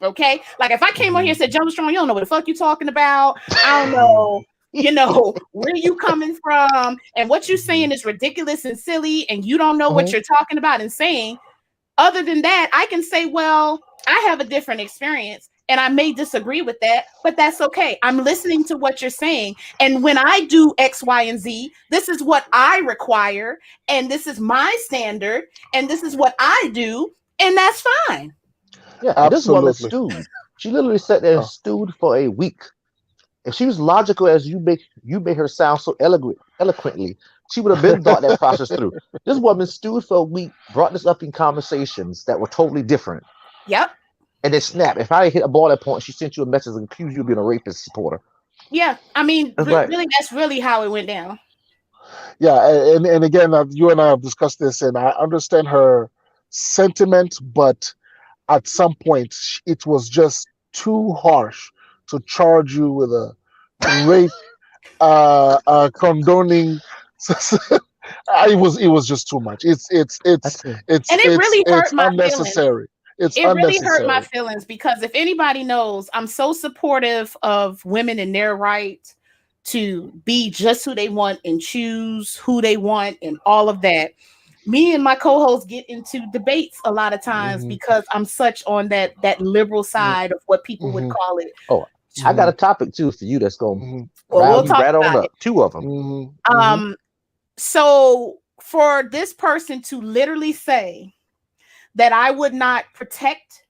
Okay. Like if I came on here Mhm. and said, Joe Strong, you don't know what the fuck you talking about. I don't know, where you coming from, and what you Mhm. saying is ridiculous and silly, and you don't know what Mhm. you're talking about and saying. Other than that, I can say, well, I have a different experience. and I may disagree with that, but that's okay. I'm listening to what you're saying. And when I do X, Y, and Z, this is what I require, and this is my standard, and this is what I do, and that's fine. Yeah, and this woman Absolutely. stewed. She literally sat there and Oh, stewed for a week. If she was logical as you make her sound so eloquently, she would have been thought that process through. This woman stewed for a week, brought this up in conversations that were totally different, Yep. and then snap. If I hit a ball at point, she sent you a message and accused you of being a rapist supporter. Yeah. I mean, It's like, really, that's really how it went down. yeah, and again, you and I have discussed this, and I understand her sentiment, but at some point, it was just too harsh to charge you with a rape condoning. It was just too much. that's it. And it really hurt It's my feelings. unnecessary. It's It really hurt my unnecessary. feelings because if anybody knows, I'm so supportive of women and their right to be just who they want and choose who they want and all of that. Me and my co-hosts get into debates a lot of times Hmm. because I'm such on that liberal side of what people would Hmm. call it. Oh, I got a topic too for you that's gonna Hmm. Well, we'll round you talk right on about up. it. Two of them. Hmm. Hmm. Um, so for this person to literally say that I would not protect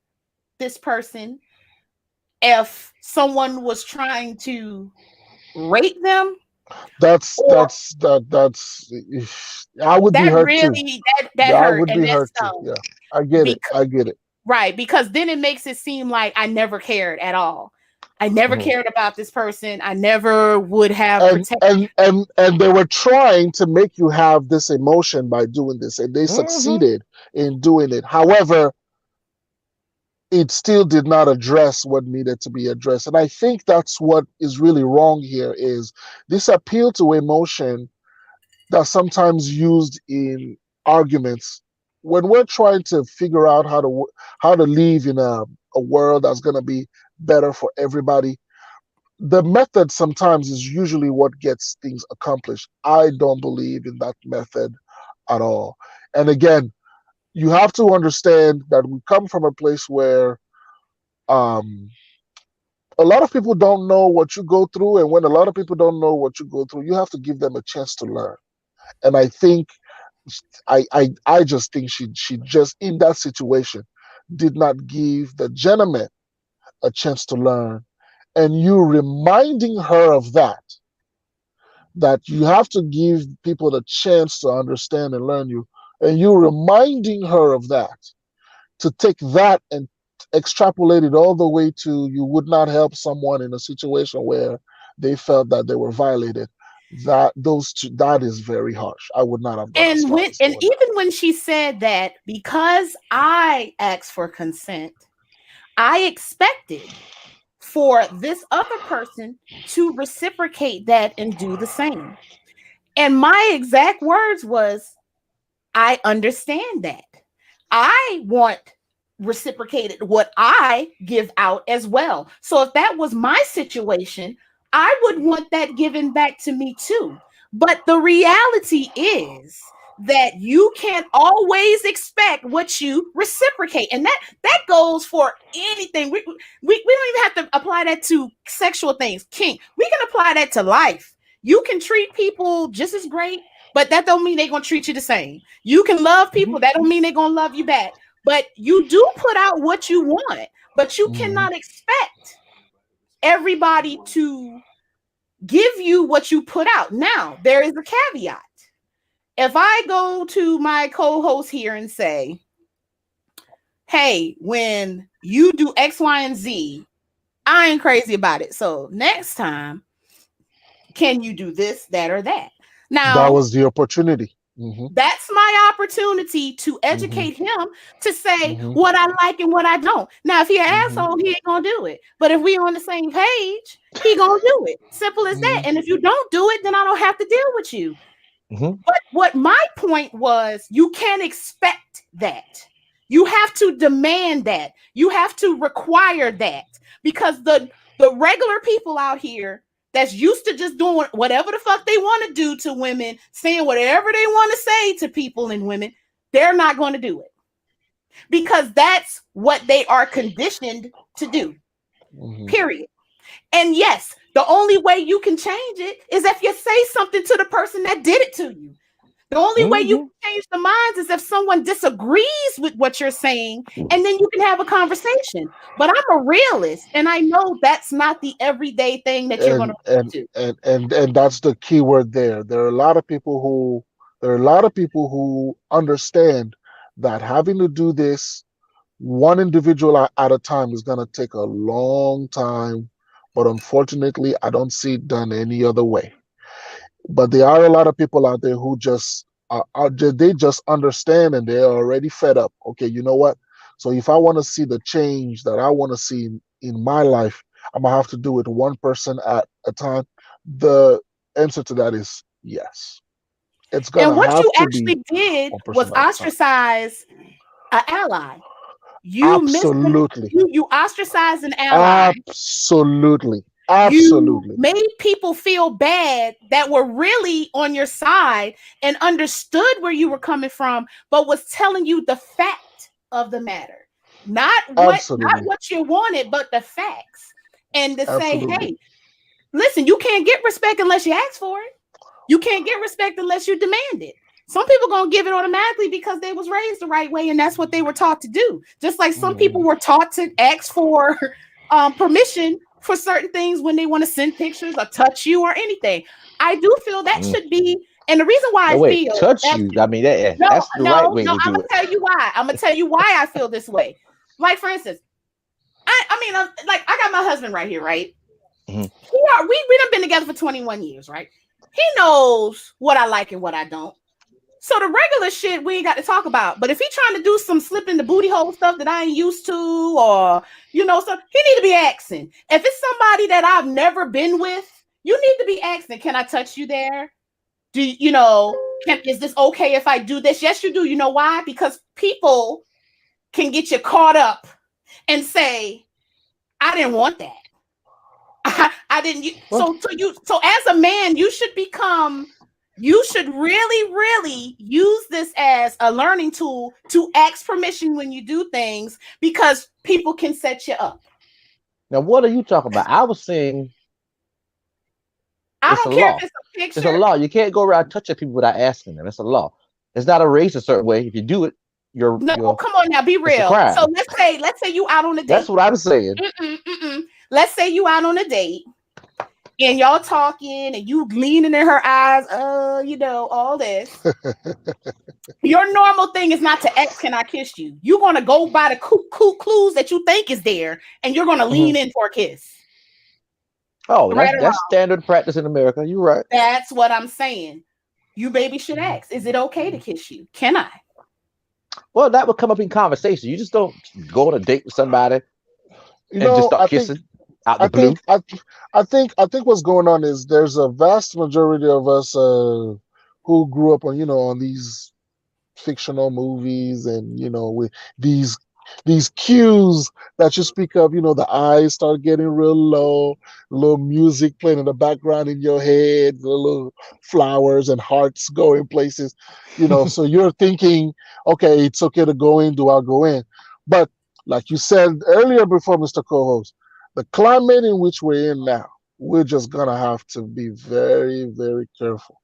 this person if someone was trying to rape them, That's or that's that that's. I would be that hurt too. really that I hurt would and be that hurt too. stung. Yeah, I get it. Because I get it. right, because then it makes it seem like I never cared at all. I never Mhm. cared about this person. I never would have and protected. and they were trying to make you have this emotion by doing this, and they Mhm. succeeded in doing it. However, it still did not address what needed to be addressed, and I think that's what is really wrong here is this appeal to emotion that's sometimes used in arguments when we're trying to figure out how to live in a world that's going to be better for everybody. The method sometimes is usually what gets things accomplished. I don't believe in that method at all. And again, you have to understand that we come from a place where um, a lot of people don't know what you go through. And when a lot of people don't know what you go through, you have to give them a chance to learn. And I think, I just think she just, in that situation, did not give the gentleman a chance to learn. And you reminding her of that you have to give people the chance to understand and learn you, and you reminding her of that, to take that and extrapolate it all the way to you would not help someone in a situation where they felt that they were violated. That is very harsh. I would not have gone as And far when as and doing that. even when she said that because I asked for consent, I expected for this other person to reciprocate that and do the same. And my exact words was, I understand that. I want reciprocated what I give out as well. So if that was my situation, I would want that given back to me too. But the reality is that you can't always expect what you reciprocate. And that goes for anything. We don't even have to apply that to sexual things. Kink. We can apply that to life. You can treat people just as great, but that don't mean they're gonna treat you the same. You can love people, Mhm. that don't mean they're gonna love you back. But you do put out what you want, but you Mhm. cannot expect everybody to give you what you put out. Now, there is a caveat. If I go to my co-host here and say, hey, when you do X, Y, and Z, I ain't crazy about it. So next time, can you do this, that, or that? That Now, was the opportunity. Hmm. that's my opportunity to Hmm. educate him to say Hmm. what I like and what I don't. Now, if he an Hmm. asshole, he ain't gonna do it. But if we on the same page, he gonna do it. Simple as that. Hmm. And if you don't do it, then I don't have to deal with you. Mhm. But what my point was, you can't expect that. You have to demand that. You have to require that because the regular people out here that's used to just doing whatever the fuck they want to do to women, saying whatever they want to say to people and women, they're not going to do it because that's what they are conditioned to do. Mhm. Period. And yes, the only way you can change it is if you say something to the person that did it to you. The only way you Hmm. can change the minds is if someone disagrees with what you're saying, and then you can have a conversation. But I'm a realist, and I know that's not the everyday thing that you're going to and run and into. and that's the key word there. There are a lot of people who understand that having to do this one individual at a time is going to take a long time, but unfortunately I don't see it done any other way. But there are a lot of people out there who just they just understand, and they're already fed up. Okay, you know what? So if I want to see the change that I want to see in my life, I'm gonna have to do it one person at a time. The answer to that is yes. It's And gonna what have you to be actually did one was person at a time. ostracize an ally. You mis Absolutely. you ostracized an ally. Absolutely. You Absolutely. made people feel bad that were really on your side and understood where you were coming from, but was telling you the fact of the matter. Not Absolutely. what you wanted, but the facts. And to say, Absolutely. hey, listen, you can't get respect unless you ask for it. You can't get respect unless you demand it. Some people gonna give it automatically because they was raised the right way and that's what they were taught to do. Just like some people Mhm. were taught to ask for permission for certain things when they want to send pictures or touch you or anything. I do feel that Mm. should be, and the reason why I No, wait, feel touch that you. should, I mean, no, that's the right no, way no, to I'm do gonna it. tell you why. I'm gonna tell you why I feel this way. Like for instance, I mean, like I got my husband right here, right? Mhm. We done been together for 21 years, right? He knows what I like and what I don't. So the regular shit we ain't got to talk about. But if he trying to do some slip in the booty hole stuff that I ain't used to, or stuff, he need to be asking. If it's somebody that I've never been with, you need to be asking, can I touch you there? Do is this okay if I do this? Yes, you do. You know why? Because people can get you caught up and say, I didn't want that. I didn't. Well, So as a man, you should really, really use this as a learning tool to ask permission when you do things because people can set you up. now what are you talking about? I was saying I it's a don't care if law. it's a It's a picture. law. You can't go around touching people without asking them. It's a law. It's not erased a certain way. If you do it, No, you're come on now, be it's a real. So crime. let's say you out on a That's date. what I'm saying. Mm-mm, mm-mm. Let's say you out on a date and y'all talking and you leaning in her eyes, all this. Your normal thing is not to ask, can I kiss you? You're gonna go by the cool clues that you think is there, and you're gonna Hmm. lean in for a kiss. Oh, Right or that's wrong. standard practice in America. You're right. That's what I'm saying. You maybe should ask, is it okay to kiss you? Can I? Well, that would come up in conversation. You just don't go on a date with somebody You and just know, start kissing out the I blue. think I I think what's going on is there's a vast majority of us who grew up on on these fictional movies, and with these these cues that you speak of. The eyes start getting real low, little music playing in the background in your head, the little flowers and hearts going places. So you're thinking, okay, it's okay to go in. Do I go in? But like you said earlier before, Mr. Co-host, the climate in which we're in now, we're just gonna have to be very, very careful.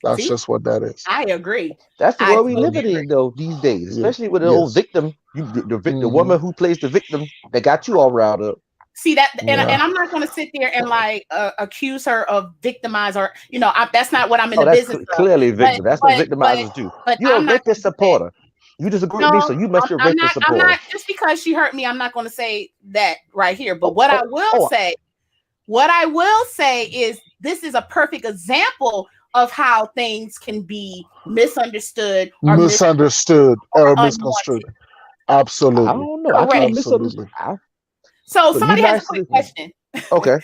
That's See, just what that is. I agree. That's the I world we totally living agree. in though these days, Yeah. especially with the old Yes. victim. The Hmm. woman who plays the victim that got you all riled up. See that, Yeah. and I'm not going to sit there and like accuse her of victimize, or that's not what I'm in Oh, the that's business of. clearly But victim. That's what but but victimizers do. but You're a I'm not going rapist to do that. supporter. You disagree with me, so No, you must be a I'm rapist not. I'm supporter. not. Just because she hurt me, I'm not going to say that right here. But Oh, what I oh, will oh. say, is this is a perfect example of how things can be misunderstood Misunderstood or or misconstrued. unwanted. I Absolutely. don't know. I Correct. can't misunderstand. Absolutely. So But you somebody has a quick nicely. question. Okay.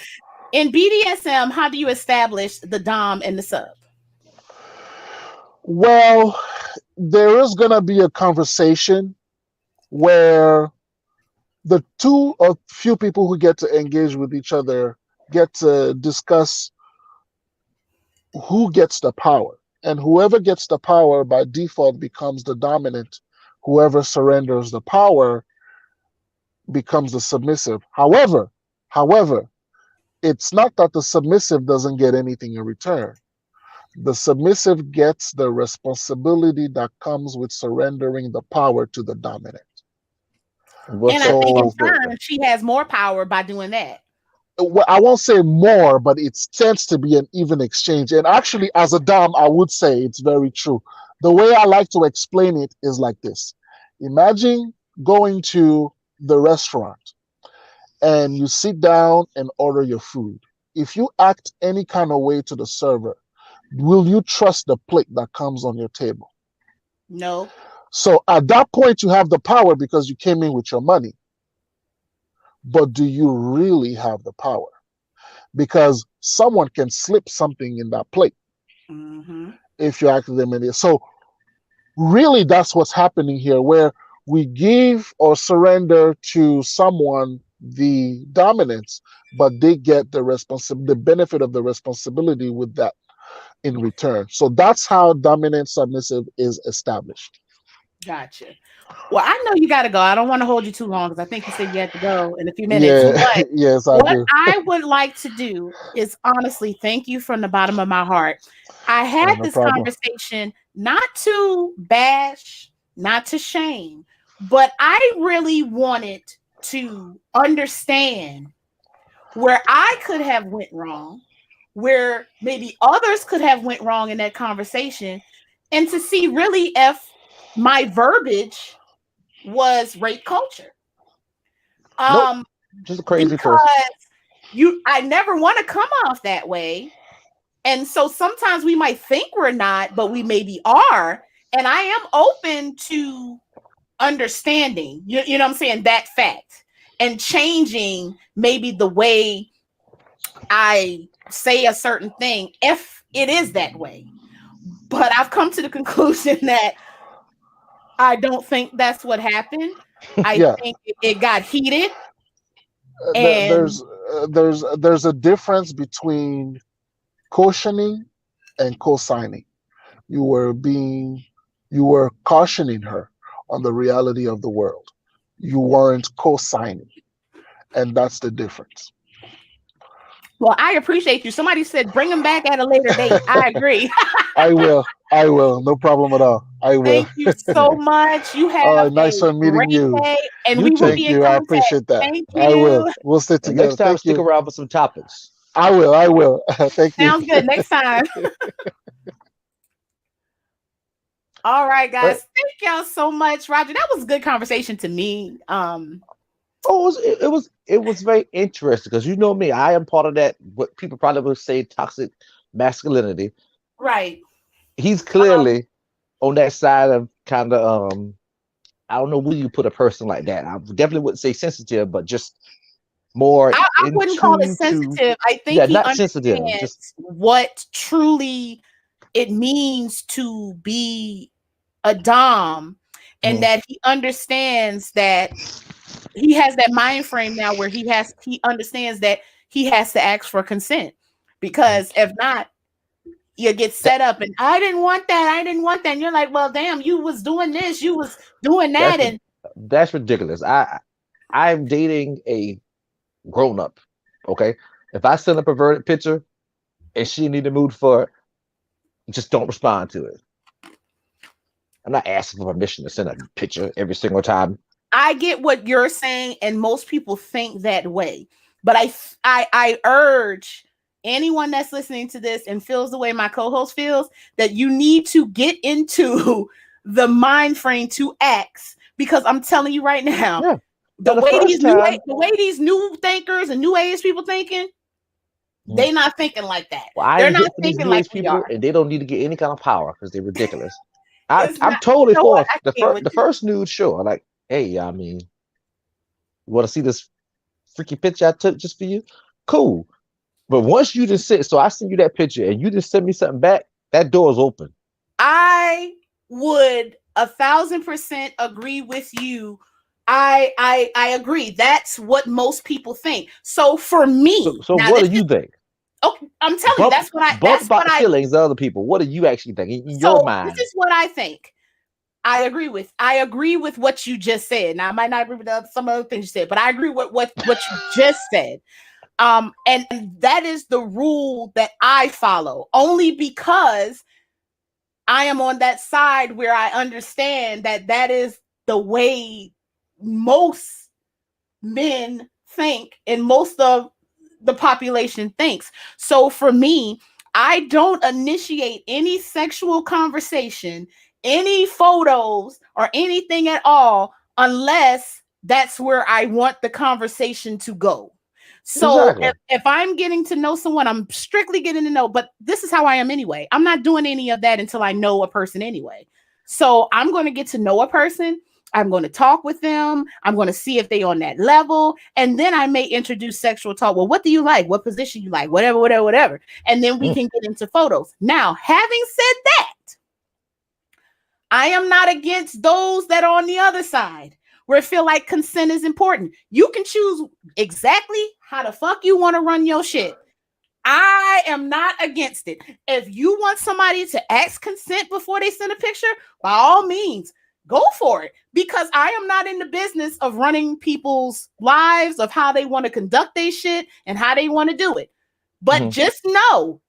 In BDSM, how do you establish the dom and the sub? Well, there is going to be a conversation where the two or few people who get to engage with each other get to discuss who gets the power. And whoever gets the power by default becomes the dominant. Whoever surrenders the power becomes the submissive. However, However, it's not that the submissive doesn't get anything in return. The submissive gets the responsibility that comes with surrendering the power to the dominant. And I think in So turn, she has more power by doing that. I won't say more, but it tends to be an even exchange. And actually, as a dom, I would say it's very true. The way I like to explain it is like this. Imagine going to the restaurant and you sit down and order your food. If you act any kind of way to the server, will you trust the plate that comes on your table? No. So at that point, you have the power because you came in with your money. But do you really have the power? Because someone can slip something in that plate if you act them in it. So really, that's what's happening here, where we give or surrender to someone the dominance, but they get the benefit of the responsibility with that in return. So that's how dominant submissive is established. Gotcha. Well, I know you got to go. I don't want to hold you too long because I think you said you had to go in a few minutes. Yeah, But yes, I what do. I would like to do is honestly thank you from the bottom of my heart. I had No this problem. conversation not to bash, not to shame, but I really wanted to understand where I could have went wrong, where maybe others could have went wrong in that conversation, and to see really if my verbiage was rape culture. Nope. Just a crazy Because person. I never want to come off that way. And so sometimes we might think we're not, but we maybe are. And I am open to understanding, you know what I'm saying, that fact and changing maybe the way I say a certain thing if it is that way. But I've come to the conclusion that I don't think that's what happened. I Yeah, think it got heated and there's a difference between cautioning and co-signing. You were being you were cautioning her on the reality of the world. You weren't co-signing, and that's the difference. well, I appreciate you. Somebody said bring them back at a later date. I agree. I will. I will. No problem at all. I will. Thank you so much. You All have right, a nice one meeting great you. day, and You we will too. be Thank in you. I contact. appreciate that. Thank I will. you. We'll stay And next together. time, Thank stick you. around for some topics. I will. I will. Thank you. Sounds good. Next time. All right, But guys. Thank y'all so much, Roger. That was a good conversation to me. oh, it was very interesting because you know me, I am part of that. What people probably would say toxic masculinity. Right. He's Um, clearly on that side of kind of I don't know where you put a person like that. I definitely wouldn't say sensitive, but just more I in wouldn't call it tune to, sensitive. I think yeah, he not sensitive, just understands what truly it means to be a dom, and mhm, that he understands that he has that mind frame now where he understands that he has to ask for consent, mhm. because if not, you get that set up and I didn't want that, I didn't want that, and you're like, well, damn, you was doing this, you was doing that, that's and that's ridiculous. I'm dating a grown up. Okay, if I send a perverted picture and she need to move for it, just don't respond to it. I'm not asking for permission to send a picture every single time. I get what you're saying, and most people think that way. But I urge anyone that's listening to this and feels the way my co-host feels, that you need to get into the mind frame to act, because I'm telling you right now, Yeah. the Now the way first time, these new thinkers and new age people thinking, mm, they not thinking like that. well, I They're ain't not here for these thinking new like age we people, are. and they don't need to get any kind of power because they're ridiculous. I, It's I'm not, you totally know what? for I the can't first with the you. first nude. Sure, like, hey, I mean, you want to see this freaky picture I took just for you? Cool. But once you just sit, so I send you that picture, and you just send me something back, that door is open. I would 1,000% agree with you. I agree. That's what most people think. So for So, me, so now what this do is, you think? oh, I'm telling you, Bump, bump about the feelings of other people. What do you actually think in your so this mind? is what I think. I agree with what you just said. Now I might not agree with some other things you said, but I agree with what you just said. And that is the rule that I follow, only because I am on that side where I understand that is the way most men think and most of the population thinks. So for me, I don't initiate any sexual conversation, any photos, or anything at all unless that's where I want the conversation to go. So Exactly. if I'm getting to know someone, I'm strictly getting to know, but this is how I am anyway. I'm not doing any of that until I know a person anyway. So I'm going to get to know a person. I'm going to talk with them. I'm going to see if they on that level. And then I may introduce sexual talk. Well, what do you like? What position you like? Whatever, whatever, whatever. And then we can get into photos. Now, having said that, I am not against those that are on the other side where I feel like consent is important. You can choose exactly how the fuck you want to run your shit. I am not against it. If you want somebody to ask consent before they send a picture, by all means, go for it. Because I am not in the business of running people's lives, of how they want to conduct their shit and how they want to do it. But just know,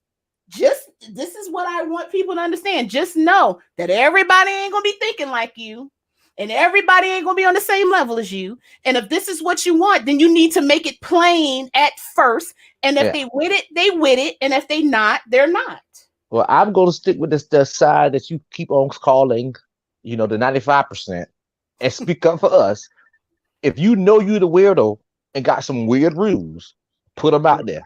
this is what I want people to understand. Just know that everybody ain't gonna be thinking like you, and everybody ain't gonna be on the same level as you. And if this is what you want, then you need to make it plain at first. And if they with it, they with it. And if they not, they're not. Well, I'm going to stick with the side that you keep on calling, the 95%, and speak up for us. If you know you're the weirdo and got some weird rules, put them out there.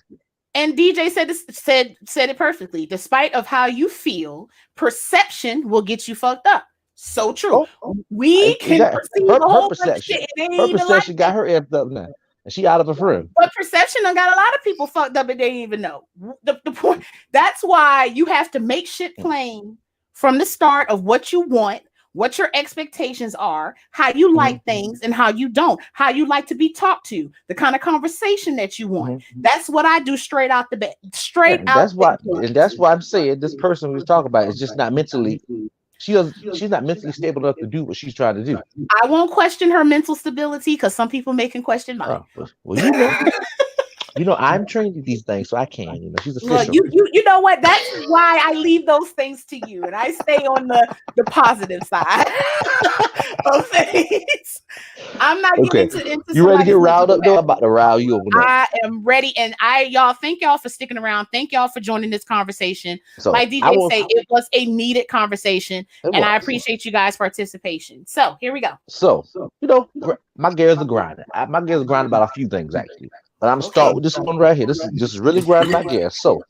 And DJ said it perfectly. Despite of how you feel, perception will get you fucked up. So true. We can perceive a whole perception. Her perception got her amped up now, and she out of her frame. But perception done got a lot of people fucked up and they didn't even know. The point. That's why you have to make shit plain from the start of what you want, what your expectations are, how you like things and how you don't, how you like to be talked to, the kind of conversation that you want. That's what I do straight out the bed. That's why I'm saying this person who's talking about is just not mentally. She's not mentally stable enough to do what she's trying to do. I won't question her mental stability because some people may can question mine. Well, I'm trained in these things, so I can. She's official. Well, you know what? That's why I leave those things to you, and I stay on the positive side of things. I'm not getting into. You ready to get riled up though? I'm about to rile you over. I am ready, and thank y'all for sticking around. Thank y'all for joining this conversation. So, like DJ say, it was a needed conversation, and I appreciate you guys' participation. So here we go. So my gears are grinding. My gears are grinding about a few things actually. But I'm gonna start with this one right here. This is really grinding my gears. So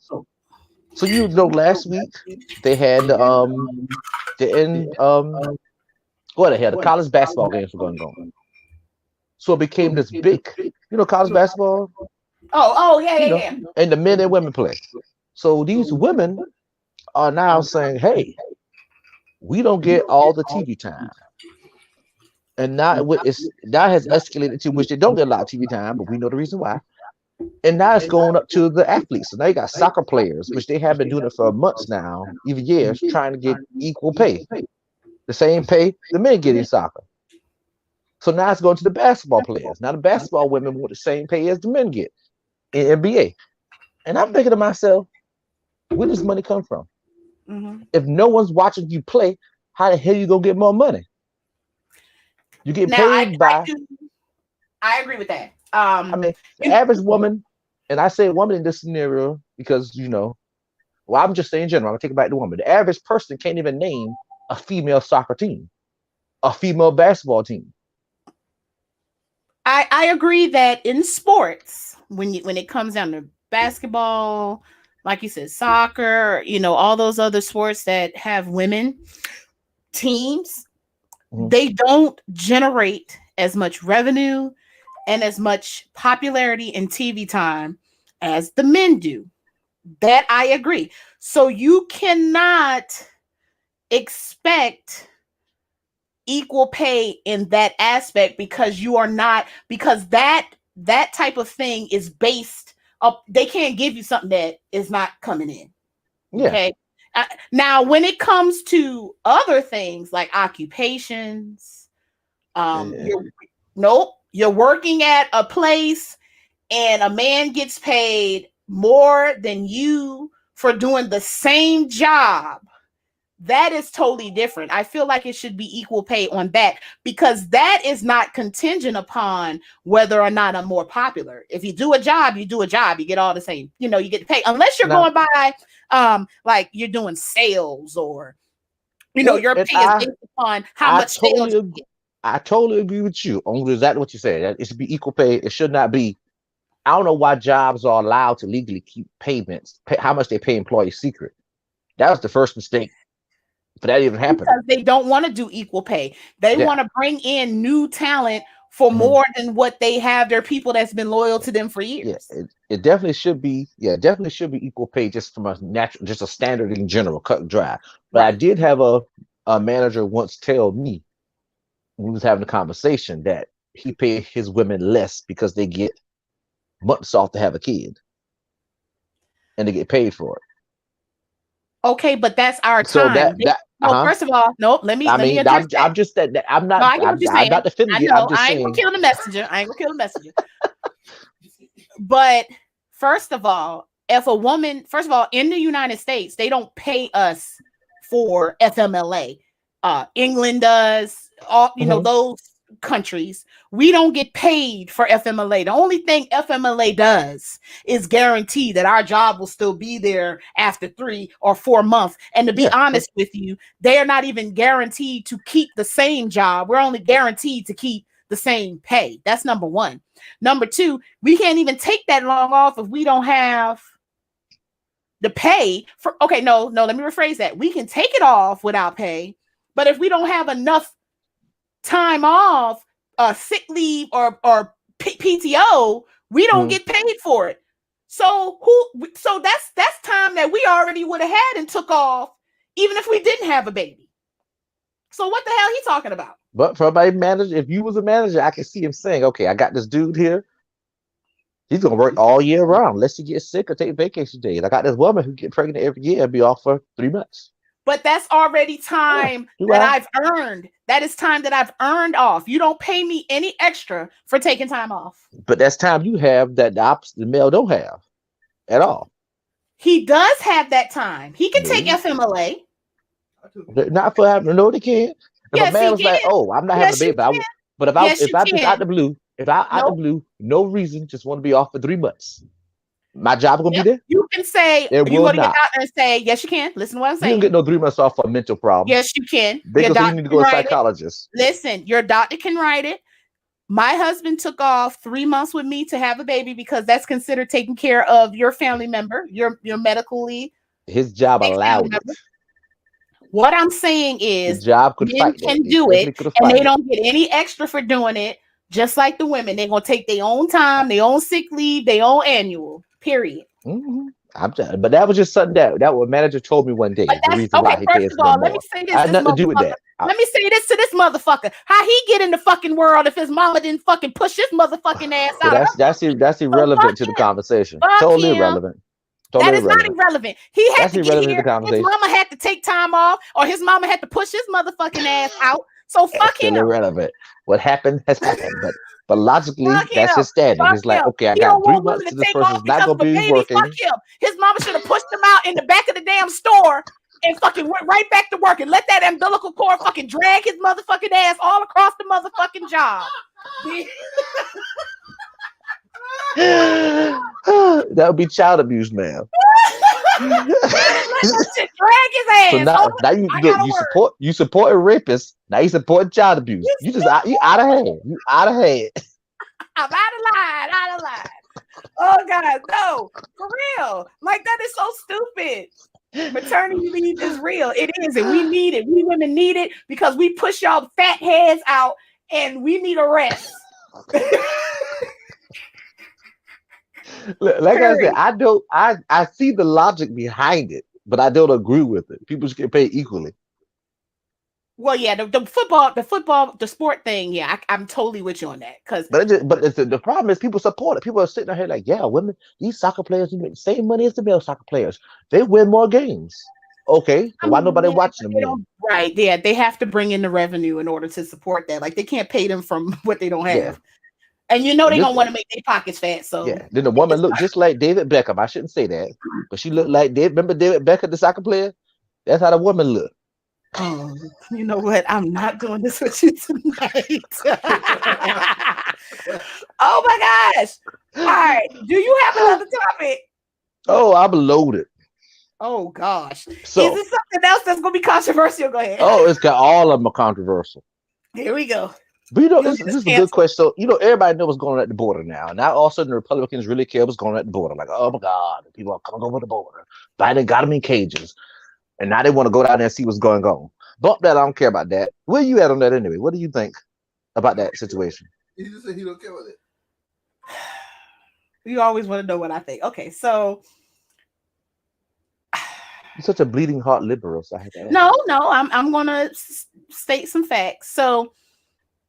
last week they had the college basketball games were going on. So it became this big, college basketball. Yeah. And the men and women play. So these women are now saying, "Hey, we don't get all the TV time." And now has escalated to which they don't get a lot of TV time, but we know the reason why. And now it's going up to the athletes. So now you got soccer players, which they have been doing it for months now, even years, trying to get equal pay. The same pay the men get in soccer. So now it's going to the basketball players. Now the basketball women want the same pay as the men get in NBA. And I'm thinking to myself, where does money come from? If no one's watching you play, how the hell are you going to get more money? You get paid by. I agree with that. The average woman, and I say woman in this scenario because I'm just saying in general. I'm gonna take it back to woman. The average person can't even name a female soccer team, a female basketball team. I agree that in sports, when it comes down to basketball, like you said, soccer, all those other sports that have women teams. They don't generate as much revenue and as much popularity and TV time as the men do. That I agree. So you cannot expect equal pay in that aspect because that type of thing is based up. They can't give you something that is not coming in. Yeah. Okay. Now, when it comes to other things like occupations, Yeah. you're working at a place and a man gets paid more than you for doing the same job. That is totally different. I feel like it should be equal pay on that, because that is not contingent upon whether or not I'm more popular. If you do a job, you do a job, you get all the same, you get paid, unless you're Now, going by like you're doing sales, or your and pay is based upon how I much sales totally you agree. I totally agree with you on exactly what you said. That it should be equal pay. It should not be. I don't know why jobs are allowed to legally keep how much they pay employees secret. That was the first mistake for that even happening. because they don't want to do equal pay. They Yeah. want to bring in new talent for Mhm. more than what they have their people that's been loyal to them for Yeah, years. it definitely should be. Yeah, it definitely should be equal pay, just from a natural, just a standard in general, cut and dry. But I Right. did have a manager once tell me, when we was having a conversation, that he paid his women less because they get months off to have a kid and they get paid for it. Okay, but that's our So time. No, uh-huh. first of all, no, I let me mean, address that. I'm just that I'm No, not I get what you're I'm saying. not defending I it. I'm know. just I ain't gonna saying. kill the messenger. I ain't gonna kill the messenger. But first of all, if a woman, first of all, in the United States, they don't pay us for FMLA. England does. All Mhm. those countries, we don't get paid for FMLA. The only thing FMLA does is guarantee that our job will still be there after 3 or 4 months. And to be Yeah, honest with you, they are not even guaranteed to keep the same job. We're only guaranteed to keep the same pay. That's number one. Number two, we can't even take that long off if we don't have the pay for. Okay, no, let me rephrase that. We can take it off without pay, but if we don't have enough time off, sick leave PTO, we don't mhm. get paid for it. So that's time that we already would have had and took off, even if we didn't have a baby. So what the hell he talking about? But for my manager, if you was a manager, I can see him saying, "Okay, I got this dude here. He's gonna work all year round, unless he gets sick or take vacation days. I got this woman who get pregnant every year and be off for 3 months." But that's already Yeah, time do that well. I've earned. That is time that I've earned off. You don't pay me any extra for taking time off. But that's time you have that the opposite, the male don't have at all. He does have that time. He can take No, FMLA. not for having. No, they can't. If a Yes, man he was like, can. "Oh, I'm not having a Yes, you baby," can. but Yes, if you I just out can. the blue, if I out the Nope. blue, no reason, just want to be off for 3 months, my job gonna be Yep. there. You can say, It you can will go to your not. doctor and say, yes, you can. Listen to what I'm You don't saying. get no 3 months off for a mental problem. Yes, you can. They Your gonna say you doctor need to can go to a write it. psychologist. Listen, your doctor can write it. My husband took off 3 months with me to have a baby because that's considered taking care of your family member, your medically His job sick family allowed it. member. What I'm saying The is job could men fight that. can It do it definitely could have and they fight it. don't get any extra for doing it, just like the women. They're gonna take their own time, their own sick leave, their own annual, period. Hmm. But that was just something that what manager told me one But day. The that's reason okay. why he First pays of a little all, let me more. say I this: had this nothing to do with motherfucker. that. Let me say this to this motherfucker: how he get in the fucking world if his mama didn't fucking push his motherfucking ass Well, out of her mother? that's So fuck irrelevant to the him. conversation. Fuck Totally him. irrelevant. That Totally is not irrelevant. irrelevant. He had That's to get irrelevant to the here. His conversation. mama had to take time off, or his mama had to push his motherfucking ass out. So That's fuck still him. irrelevant. What happened has happened. But logically, Fuck that's him. his standard. Fuck He's like, him. okay, I He got don't three want months women to to this take off person's not because gonna of a be baby. Fuck working. him. His mama should have pushed him out in the back of the damn store and fucking went right back to work and let that umbilical cord fucking drag his motherfucking ass all across the motherfucking job. That would be child abuse, man. Let that shit drag So his ass. Hold now, on. now you I look, gotta work. you support a rapist. Now you support child abuse. You out of hand. You out of hand. I'm out of line. Oh God, no, for real. Like that is so stupid. Maternity leave is real. It is, and we need it. We women need it because we push y'all fat heads out and we need a rest. Like I said, Period. I see the logic behind it, but I don't agree with it. People should get paid equally. Well, yeah, the sport thing, yeah, I'm totally with you on that. Because The problem is people support it. People are sitting here like, yeah, women, these soccer players make the same money as the male soccer players. They win more games. Okay, I why mean, nobody yeah, watching but them they then? don't, right? Yeah, they have to bring in the revenue in order to support that. Like they can't pay them from what they don't Yeah, have, and you know and they're this, gonna want to make their pockets fat. So yeah. Then the they woman just, looked just like David Beckham. I shouldn't say that, but she looked like David. Remember David Beckham, the soccer player? That's how the woman looked. oh, you know what? I'm not doing this with you tonight. Oh my gosh! All right, do you have another topic? Oh, I'm loaded. Oh gosh, is So, this something else that's gonna be controversial? Go ahead. oh, it's got all of them are controversial. Here we go. But You don't this, get this us is a good canceled. question. So, everybody knows what's going on at the border now. Now, all of a sudden, the Republicans really care what's going on at the border. Like, oh my God, people are coming over the border. Biden got them in cages. And now they want to go down there and see what's going on. Bump that. I don't care about that. Where you at on that anyway? What do you think about that situation? He just said he don't care about it. You always want to know what I think. Okay, so You're such a bleeding heart liberal. So I had to ask. no, I'm gonna state some facts. So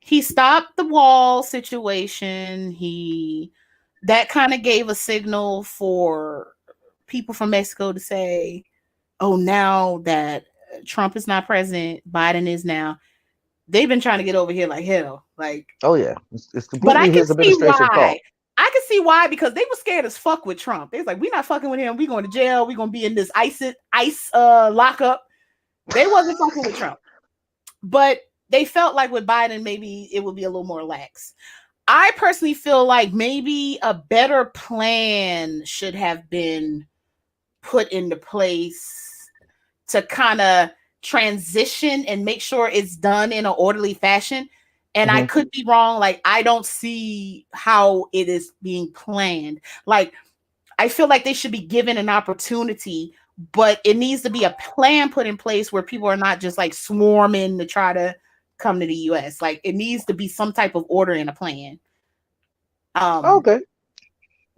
he stopped the wall situation. That kind of gave a signal for people from Mexico to say, "Oh, now that Trump is not president, Biden is now." They've been trying to get over here like hell. Like, Oh yeah, it's but I completely can his see administration fault. why. I can see why, because they were scared as fuck with Trump. They was like, "We're not fucking with him. We going to jail. We gonna be in this ice lockup." They wasn't fucking with Trump, but they felt like with Biden, maybe it would be a little more lax. I personally feel like maybe a better plan should have been put into place to kind of transition and make sure it's done in an orderly fashion. And I could be wrong. Like, I don't see how it is being planned. Like, I feel like they should be given an opportunity, but it needs to be a plan put in place where people are not just like swarming to try to come to the US. Like, it needs to be some type of order and a plan. Okay,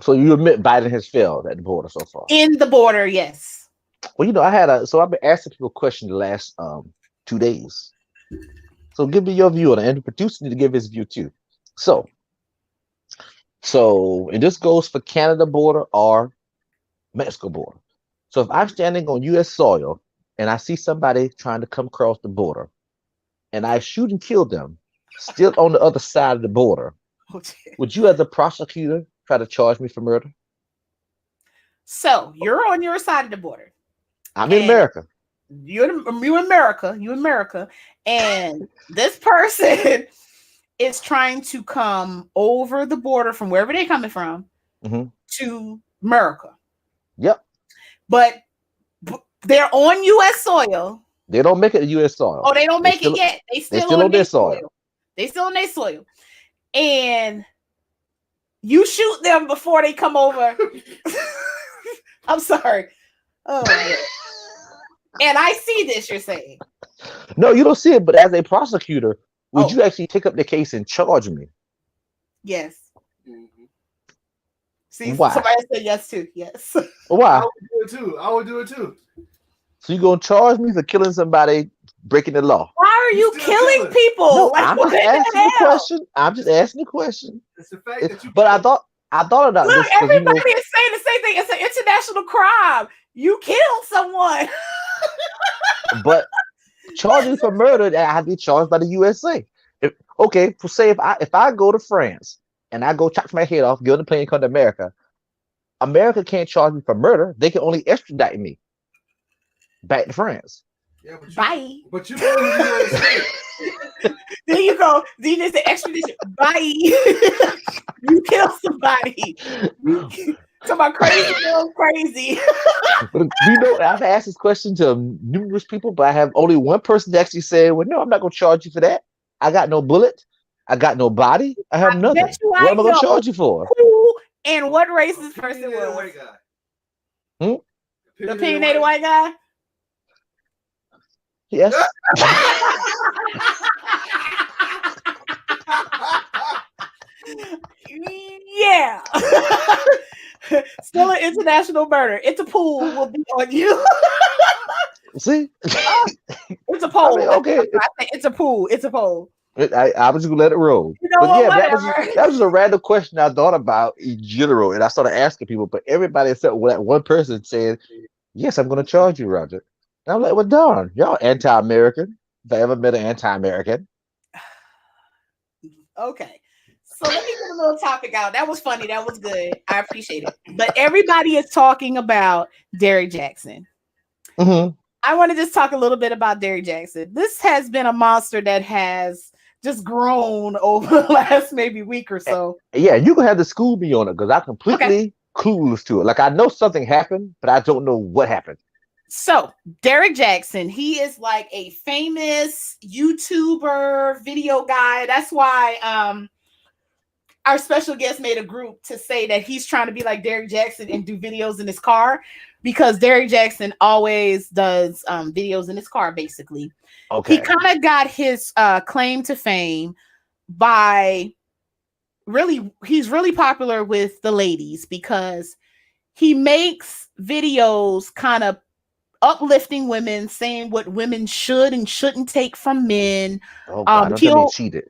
so you admit Biden has failed at the border so far. In the border, yes. Well, I've been asking people questions the last 2 days. So give me your view on it, and the producer need to give his view too. So, and this goes for Canada border or Mexico border. So if I'm standing on U.S. soil and I see somebody trying to come across the border, and I shoot and kill them, still on the other side of the border, would you, as a prosecutor, try to charge me for murder? So you're on your side of the border. I'm in America. You America, and this person is trying to come over the border from wherever they're coming from to America. Yep. But they're on U.S. soil. They don't make it to U.S. soil. Oh, they don't make it yet. They still on their soil. They still on their soil. And you shoot them before they come over. I'm sorry. Oh, man. And I see this, you're saying. No, you don't see it, but as a prosecutor, would you actually take up the case and charge me? Yes. See, why? Somebody said yes too. Yes. Why? I would do it too. So you gonna charge me for killing somebody, breaking the law? Why are you killing people? No, I'm just asking the question. I'm just asking the question. It's the fact that you. But I thought about this. Everybody is saying the same thing. It's an international crime. You killed someone. But charging for murder, I have to be charged by the USA. Say if I go to France and I go chop my head off, get on the plane, and come to America, America can't charge me for murder. They can only extradite me back to France. Yeah, Bye. But you go to the USA. There you go. You just say extradition. Bye. You kill somebody. Somebody crazy. But I've asked this question to numerous people, but I have only one person that actually said, "Well, no, I'm not going to charge you for that. I got no bullet. I got no body. I have nothing. What am I going to charge you for?" Who and what race this person was? White guy. The opinionated white guy? Yes. Yeah. Still an international murder. It's a pool. Will be on you. See? It's a poll. Okay. It's a pool. It's a poll. I was gonna let it roll. That was a random question I thought about in general, and I started asking people, but everybody except that one person said, "Yes, I'm going to charge you, Roger." I'm like, well, darn, y'all anti-American. If I ever met an anti-American. Okay. So let me get a little topic out. That was funny. That was good. I appreciate it. But everybody is talking about Derrick Jackson. Mm-hmm. I want to just talk a little bit about Derrick Jackson. This has been a monster that has just grown over the last maybe week or so. Yeah, you gonna have to school me on it because I'm Okay. completely clueless to it. Like I know something happened, but I don't know what happened. So Derrick Jackson, he is like a famous YouTuber video guy. That's why our special guest made a group to say that he's trying to be like Derrick Jackson and do videos in his car because Derrick Jackson always does videos in his car, basically. He Okay. kind of got his claim to fame by he's really popular with the ladies because he makes videos kind of uplifting women, saying what women should and shouldn't take from men. Oh God, don't tell me he He'll cheated.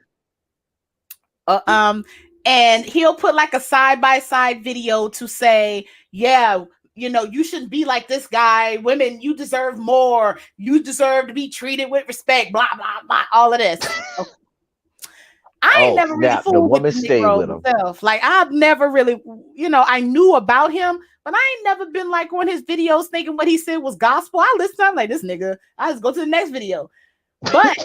uh, um and he'll put like a side by side video to say, yeah, you know, you shouldn't be like this guy. Women, you deserve more. You deserve to be treated with respect. Blah blah blah. All of this. Okay. I ain't Oh never really snap! The fooled with woman the stayed Negro with him. myself. Like I've never really, you know, I knew about him, but I ain't never been like on his videos thinking what he said was gospel. I listen, I'm like, this nigga, I just go to the next video. But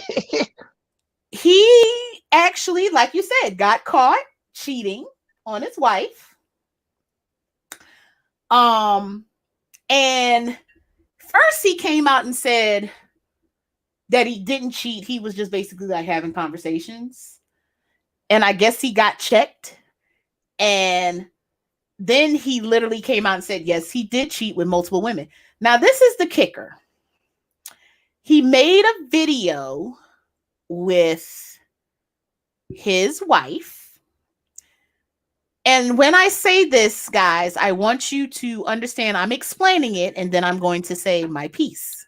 he actually, like you said, got caught cheating on his wife. And first he came out and said that he didn't cheat. He was just basically like having conversations. And I guess he got checked. And then he literally came out and said, yes, he did cheat with multiple women. Now, this is the kicker. He made a video with his wife. And when I say this, guys, I want you to understand I'm explaining it, and then I'm going to say my piece.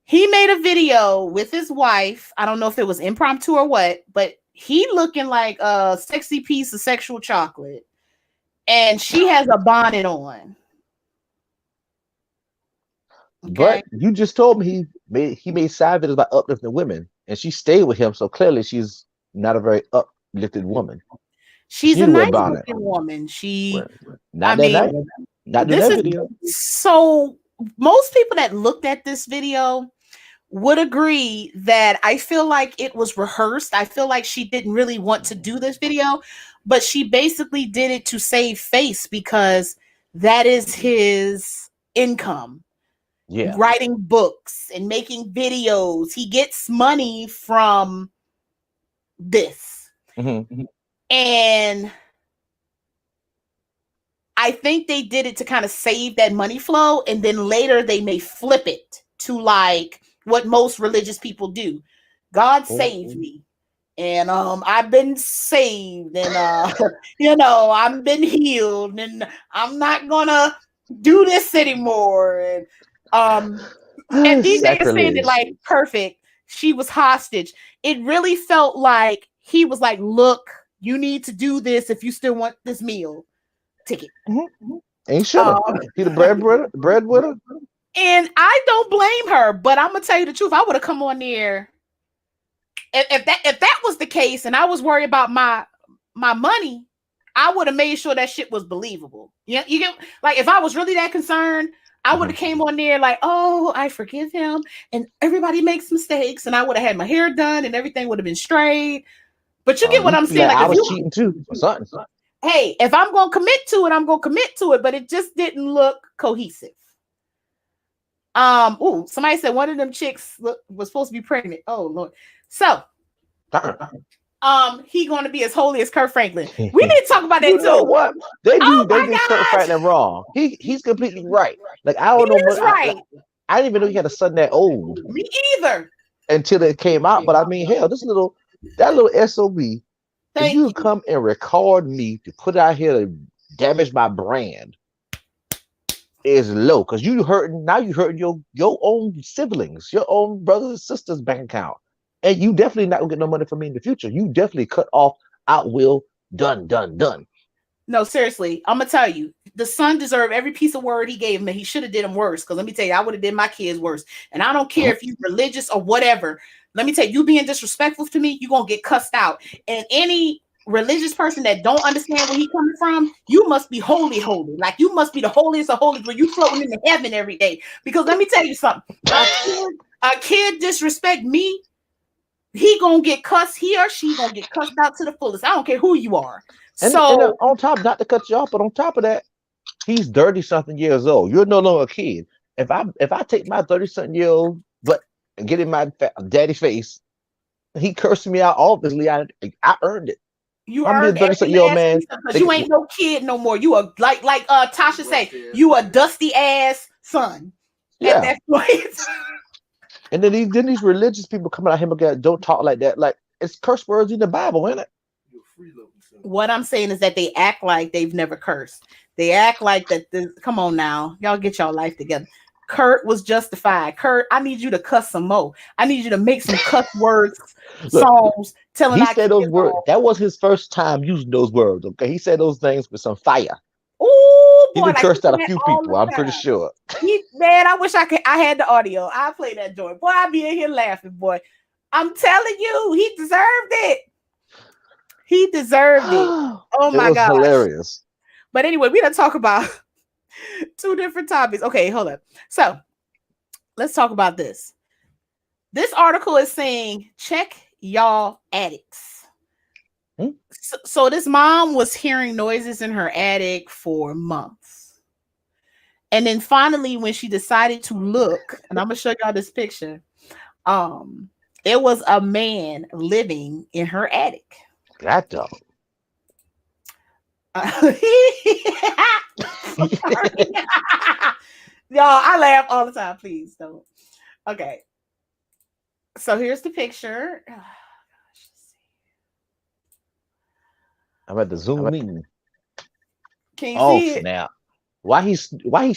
He made a video with his wife. I don't know if it was impromptu or what, but he looking like a sexy piece of sexual chocolate. And she has a bonnet on. Okay. But you just told me he made side videos about uplifting women, and she stayed with him. So clearly, she's not a very uplifted woman. She's She a need to wear a nice bonnet. looking woman. She, Well, I not that night. mean, Not in this that is video. so. Most people that looked at this video would agree that I feel like it was rehearsed. I feel like she didn't really want to do this video, but she basically did it to save face because that is his income. Yeah. Writing books and making videos. He gets money from this. Mm-hmm. And I think they did it to kind of save that money flow. And then later they may flip it to like what most religious people do. God saved me. And I've been saved, and you know, I've been healed, and I'm not gonna do this anymore. And DJ is saying it like perfect. She was hostage. It really felt like he was like, look, you need to do this if you still want this meal ticket. Mm-hmm. Ain't sure. He the breadwinner. And I don't blame her, but I'm gonna tell you the truth. I would have come on there if that was the case, and I was worried about my money. I would have made sure that shit was believable. Yeah, you get like if I was really that concerned, I would have came on there like, oh, I forgive him, and everybody makes mistakes, and I would have had my hair done, and everything would have been straight. But you get what I'm saying? Like I was if cheating too, or something. Hey, if I'm gonna commit to it, I'm gonna commit to it. But it just didn't look cohesive. Oh, somebody said one of them chicks was supposed to be pregnant. Oh Lord. So he gonna be as holy as Kurt Franklin. We need to talk about that you too. Know what? They do Kurt Franklin wrong. He's completely right. Like I don't know what right. I didn't even know he had a son that old. Me either. Until it came out. But I mean, hell, that little SOB, if you come and record me to put out here to damage my brand is low because you hurting your own siblings, your own brothers and sisters' bank account. And you definitely not gonna get no money from me in the future. You definitely cut off out will done. No, seriously, I'm gonna tell you, the son deserved every piece of word he gave him, and he should have did him worse. Because let me tell you, I would have did my kids worse. And I don't care if you're religious or whatever. Let me tell you, you being disrespectful to me, you're gonna get cussed out. And any religious person that don't understand where he coming from, you must be holy, holy. Like you must be the holiest of holies, where you floating into heaven every day. Because let me tell you something, a kid disrespect me, he gonna get cussed. He or she gonna get cussed out to the fullest. I don't care who you are. And So on top, not to cut you off, but on top of that, he's 30-something years old. You're no longer a kid. If I take my 30-something year old butt and get in my daddy face, he cursing me out. Obviously, I earned it. you I'm being earned every 30-something-year-old last man. piece because you ain't no kid no more. You are like Tasha say, you a dusty ass son at Yeah. that point. And then these religious people coming out here again, don't talk like that. Like it's curse words in the Bible, isn't it? What I'm saying is that they act like they've never cursed. They act like that. Come on now, y'all get y'all life together. Kurt was justified. Kurt, I need you to cuss some more. I need you to make some cuss words songs telling He our said those kids words. off. That was his first time using those words. Okay, he said those things with some fire. Oh He boy, been like cursed he out a do that few all people. the I'm pretty time. sure. Man, I wish I had the audio. I play that joint. Boy, I be in here laughing, boy. I'm telling you, he deserved it. He deserved it. Oh It my was gosh. hilarious. But anyway, we're gonna talk about two different topics. Okay, hold up. So let's talk about this. This article is saying check y'all attics. So this mom was hearing noises in her attic for months. And then finally, when she decided to look, and I'm gonna show y'all this picture, it was a man living in her attic. That dog. Y'all, I laugh all the time. Please don't. Okay. So here's the picture. Oh, gosh, I'm at the Zoom meeting. can you Oh see it? snap! Why he's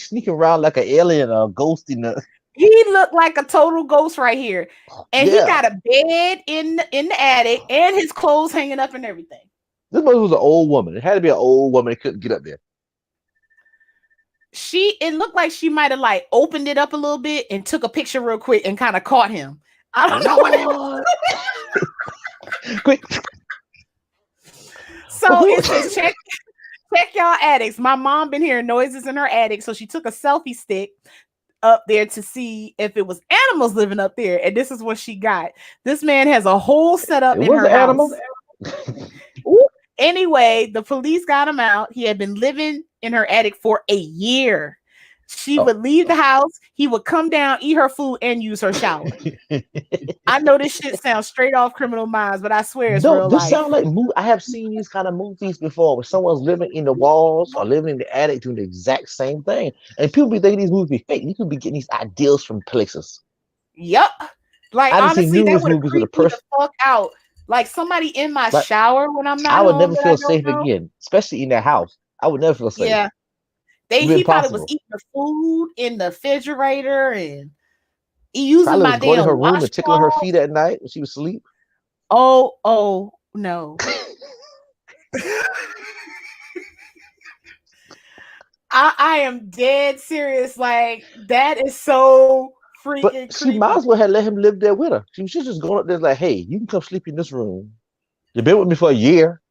sneaking around like an alien or a ghost in the? He looked like a total ghost right here, and he Yeah. got a bed in the attic, and his clothes hanging up and everything. This was an old woman. It had to be an old woman that couldn't get up there. It looked like she might have like opened it up a little bit and took a picture real quick and kind of caught him. I don't know what it was. Quick. So it says check y'all attics. My mom been hearing noises in her attic, so she took a selfie stick up there to see if it was animals living up there, and this is what she got. This man has a whole setup It in was her an house. animal. Anyway, the police got him out. He had been living in her attic for a year. She would leave the house. He would come down, eat her food, and use her shower. I know this shit sounds straight off Criminal Minds, but I swear it's real This life. sounds like I have seen these kind of movies before where someone's living in the walls or living in the attic doing the exact same thing. And people be thinking these movies be fake. You could be getting these ideas from places. Yep. Like I done seen honestly, that numerous would have movies with a creeped me the person. fuck out. Like somebody in my Like, shower when I'm not I would home never that I feel don't safe know. again, especially in that house. I would never feel safe. Yeah. It'd be He probably was impossible. eating the food in the refrigerator and he using Probably my was going to damn her room and tickling her washcloth. feet at night when she was asleep. Oh no. I am dead serious. Like that is so freaking But she creepy. might as well have let him live there with her. She was just going up there like, hey, you can come sleep in this room. You've been with me for a year.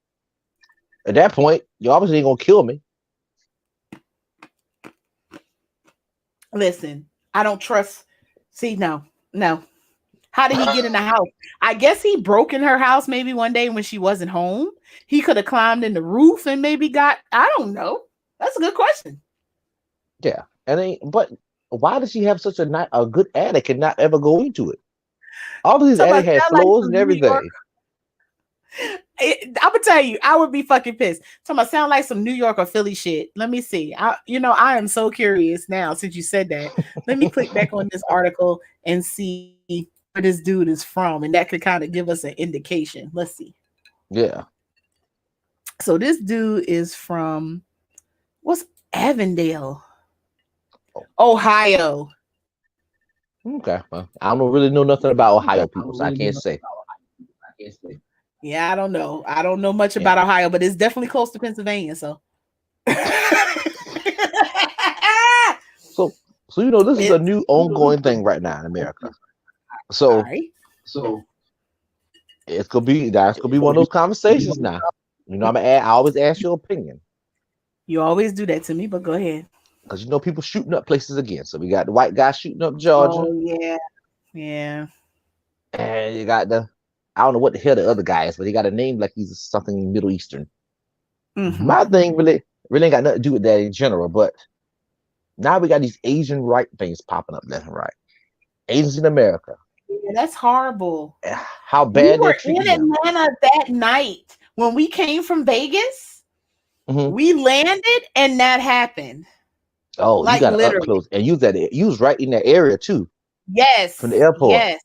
At that point, you obviously ain't gonna kill me. Listen, I don't trust. See, no. How did he get in the house? I guess he broke in her house maybe one day when she wasn't home. He could have climbed in the roof and maybe I don't know. That's a good question. Yeah. But why does she have such a good attic and not ever go into it? All of these attics had floors and everything. I'm gonna tell you, I would be fucking pissed. Talking about sound like some New York or Philly shit. Let me see. I am so curious now since you said that. Let me click back on this article and see where this dude is from, and that could kind of give us an indication. Let's see. Yeah. So this dude is from what's Avondale, Ohio. Okay. Well, I don't really know nothing about Ohio people, so I can't say. Yeah, I don't know. I don't know much about Ohio, but it's definitely close to Pennsylvania. So So, so this is It, a new ongoing thing right now in America. all So right. that's gonna be one of those conversations now. I always ask your opinion You always do that to me, but go ahead. because people shooting up places again. So we got the white guy shooting up Georgia, Oh yeah, yeah. and you got I don't know what the hell the other guy is, but he got a name like he's something Middle Eastern. Hmm. My thing really ain't got nothing to do with that in general, but now we got these Asian right things popping up left and right. Asians in America, Yeah, that's horrible. how We bad they're were in treating them. Atlanta that night when we came from Vegas. Hmm. We landed and that happened. Oh, you Like got it up literally. close, and you was right in that area too from the Yes. airport. Yes.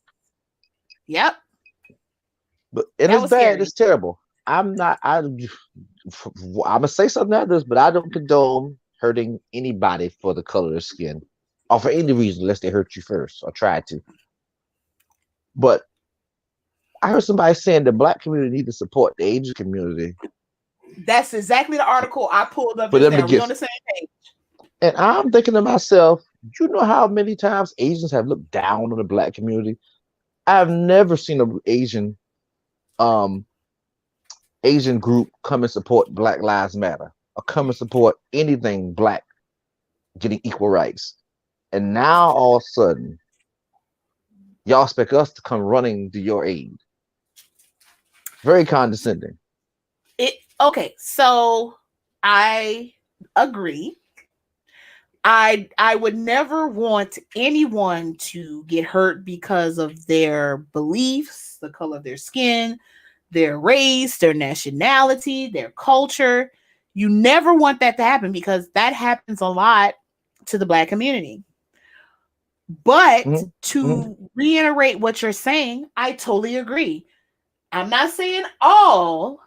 Yep. But and That it's was bad, scary. it's terrible. I'm gonna say something like this, but I don't condone hurting anybody for the color of their skin or for any reason, unless they hurt you first or try to. But I heard somebody saying the black community need to support the Asian community That's exactly the article I pulled up for just them to now. We on get. the same page. And I'm thinking to myself, you know how many times Asians have looked down on the black community? I've never seen a um Asian group come and support Black Lives Matter or come and support anything black getting equal rights. And now all of a sudden, y'all expect us to come running to your aid. Very condescending. Okay, so I agree. I would never want anyone to get hurt because of their beliefs, the color of their skin, their race, their nationality, their culture. You never want that to happen because that happens a lot to the black community. But Mhm, mhm, to reiterate what you're saying, I totally agree. I'm not saying all,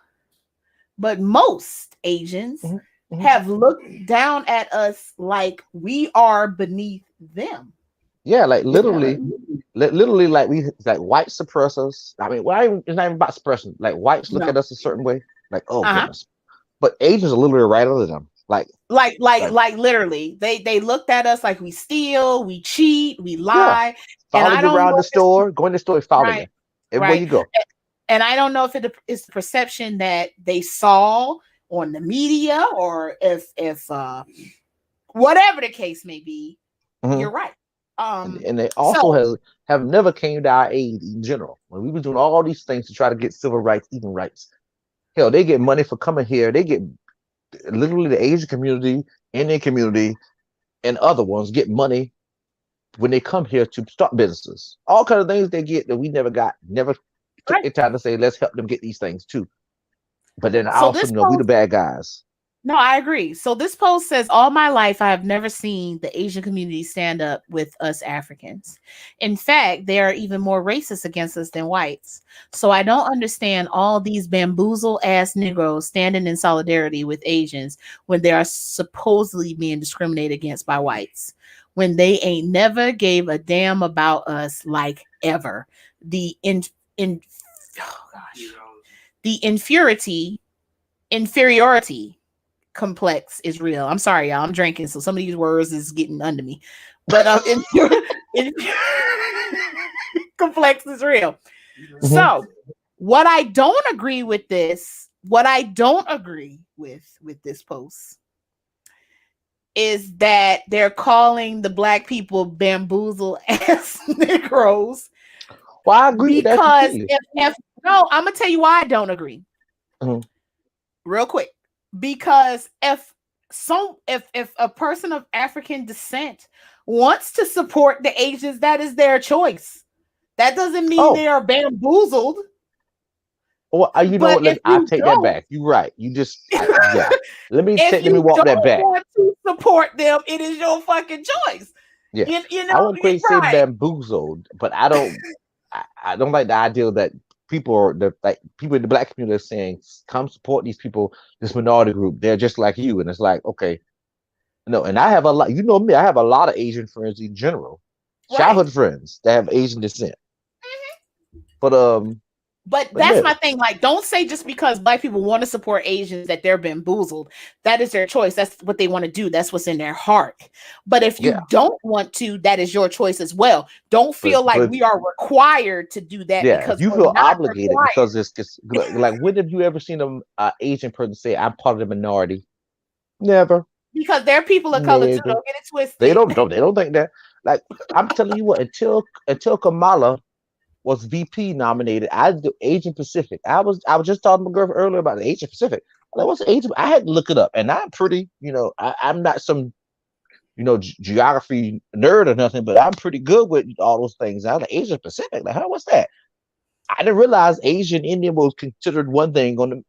but most Asians mhm, mhm. have looked down at us like we are beneath them. Yeah, like Yeah. literally, like like white suppressors. I mean, it's not even about suppression. Like whites look No. at us a certain way, like oh Uh-huh. goodness. But Asians are literally right under them. Like Like literally. They looked at us like we steal, we cheat, we yeah, lie. And follow I you don't around know the if it's store, go in the store, follow you right, everywhere right. you go. And I don't know if it is the perception that they saw on the media or if whatever the case may be, Mhm. you're right. And they also So have never came to our aid in general. When we were doing all these things to try to get civil rights, equal rights. Hell, they get money for coming here. They get literally the Asian community, Indian community, and other ones get money when they come here to start businesses. All kind of things they get that we never got, never took right. the time to say, let's help them get these things too. But then So also, this no, we the post bad guys. No, I agree. So this post says, all my life, I have never seen the Asian community stand up with us Africans. In fact, they are even more racist against us than whites. So I don't understand all these bamboozle ass Negroes standing in solidarity with Asians when they are supposedly being discriminated against by whites, when they ain't never gave a damn about us like ever. The in oh gosh, the inferiority complex is real. I'm sorry, y'all. I'm drinking, so some of these words is getting under me. But in, complex is real. Mhm. So, what I don't agree with this post is that they're calling the black people bamboozle ass Negroes Well, I agree with that because completely. if no, I'm gonna tell you why I don't agree. Mhm. Real quick, because if a person of African descent wants to support the Asians, that is their choice. That doesn't mean Oh, they are bamboozled. well, you know But what? if I you take that don't back. You're right. Yeah. if Let me you walk that don't back. want to support them, it is your fucking choice. Yeah, You I know, won't quite say right. bamboozled, but I don't like the idea that people in the black community are saying, come support these people, this minority group. They're just like you, and it's like, okay, no. And I have a lot. You know me. I have a lot of Asian friends in general, Right. childhood friends that have Asian descent. Mhm. But But that's my thing. Like, don't say just because Black people want to support Asians that they're bamboozled. That is their choice. That's what they want to do. That's what's in their heart. But if you don't want to, that is your choice as well. Don't feel like we are required to do that because you we're feel not obligated required. because it's like, when have you ever seen an Asian person say, "I'm part of the minority"? Never. Because they're people of color too. Don't get it twisted. They don't think that. Like, I'm telling you what, until Kamala was VP nominated, I did Asian Pacific. I was just talking to my girl earlier about the Asian Pacific. Like, what's Asian? I had to look it up, and I'm pretty, I'm not some, geography nerd or nothing, but I'm pretty good with all those things. I was like, Asian Pacific, like, what's that? I didn't realize Asian Indian was considered one thing on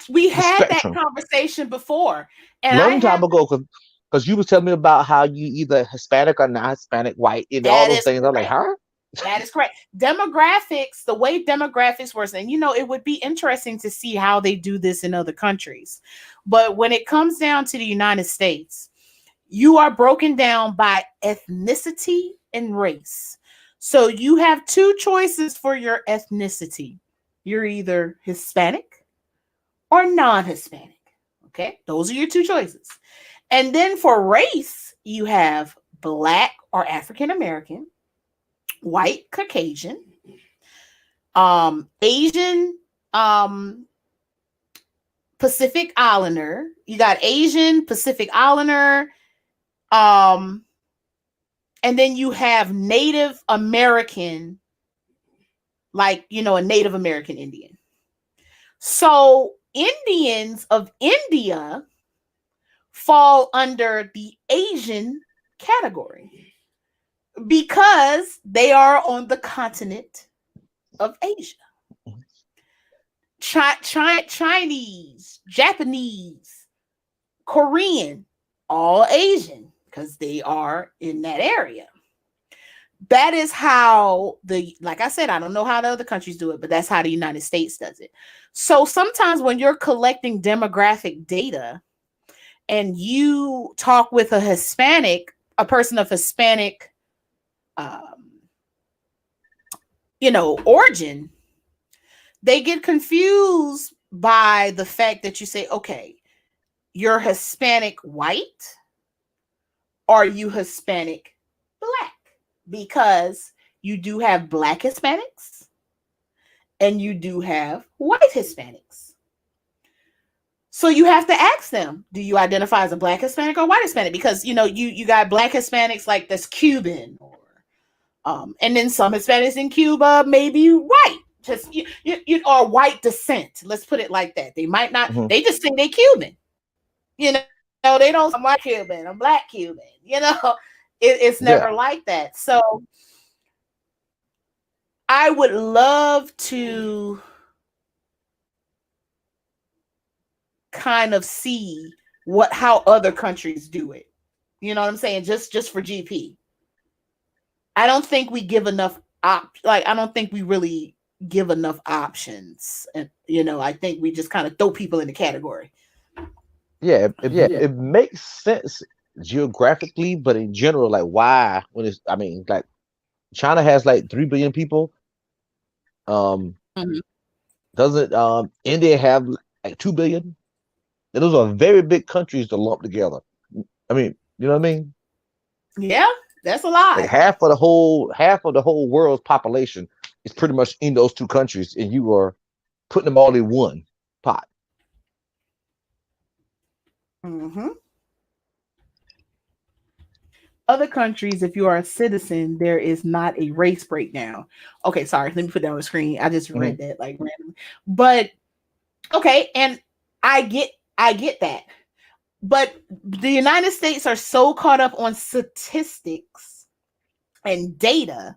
we had spectrum. that conversation before, and long time ago, because you was telling me about how you either Hispanic or not Hispanic, white, and all those things. I'm like, huh? That is correct. Demographics, the way demographics works, and it would be interesting to see how they do this in other countries. But when it comes down to the United States, you are broken down by ethnicity and race. So you have two choices for your ethnicity. You're either Hispanic or non-Hispanic. Okay, those are your two choices. And then for race, you have Black or African American, white, Caucasian, Asian, Pacific Islander. You got Asian, Pacific Islander, and then you have Native American, like, a Native American Indian. So Indians of India fall under the Asian category because they are on the continent of Asia. Chinese, Japanese, Korean, all Asian because they are in that area. That is how like I said, I don't know how the other countries do it, but that's how the United States does it. So sometimes when you're collecting demographic data and you talk with a person of Hispanic origin, they get confused by the fact that you say, okay, you're Hispanic white, or are you Hispanic Black? Because you do have Black Hispanics and you do have white Hispanics. So you have to ask them, do you identify as a Black Hispanic or white Hispanic? Because, you got Black Hispanics like that's Cuban, or and then some Hispanics in Cuba may be white, just or white descent. Let's put it like that. They might not. They just think they're Cuban. They don't say I'm white Cuban, I'm Black Cuban. It's never like that. So I would love to kind of see how other countries do it. You know what I'm saying? Just for GP. I don't think we give enough I don't think we really give enough options. And I think we just kind of throw people in the category. Yeah, it makes sense geographically, but in general, like, why like China has like 3 billion people. Doesn't India have like 2 billion? And those are very big countries to lump together. I mean, you know what I mean? Yeah, that's a lot. Like half of the whole world's population is pretty much in those two countries, and you are putting them all in one pot. Other countries, if you are a citizen, there is not a race breakdown. Okay, sorry, let me put that on the screen. I just read that like randomly. But okay, and I get that. But the United States are so caught up on statistics and data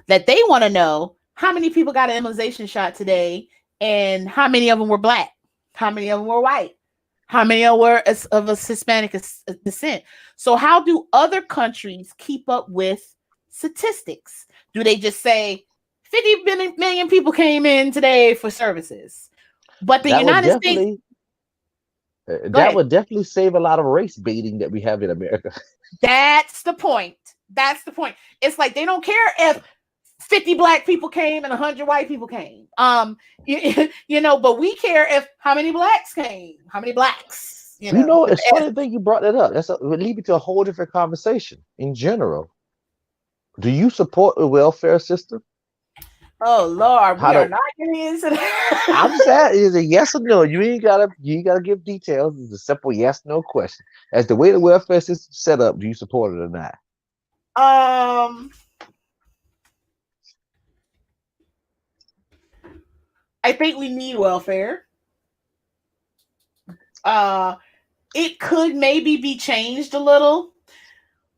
that they want to know how many people got an immunization shot today and how many of them were Black, how many of them were white, how many were of a Hispanic descent. So how do other countries keep up with statistics? Do they just say 50 million people came in today for services? But the United States... That would definitely save a lot of race baiting that we have in America. That's the point. It's like they don't care if 50 black people came and 100 white people came. But we care if how many blacks came, how many blacks, It's funny thing you brought that up. It would lead me to a whole different conversation in general. Do you support the welfare system? Oh Lord, we are not getting into that. I'm saying is a yes or no. You ain't gotta give details. It's a simple yes no question. As the way the welfare system set up, do you support it or not? I think we need welfare. It could maybe be changed a little,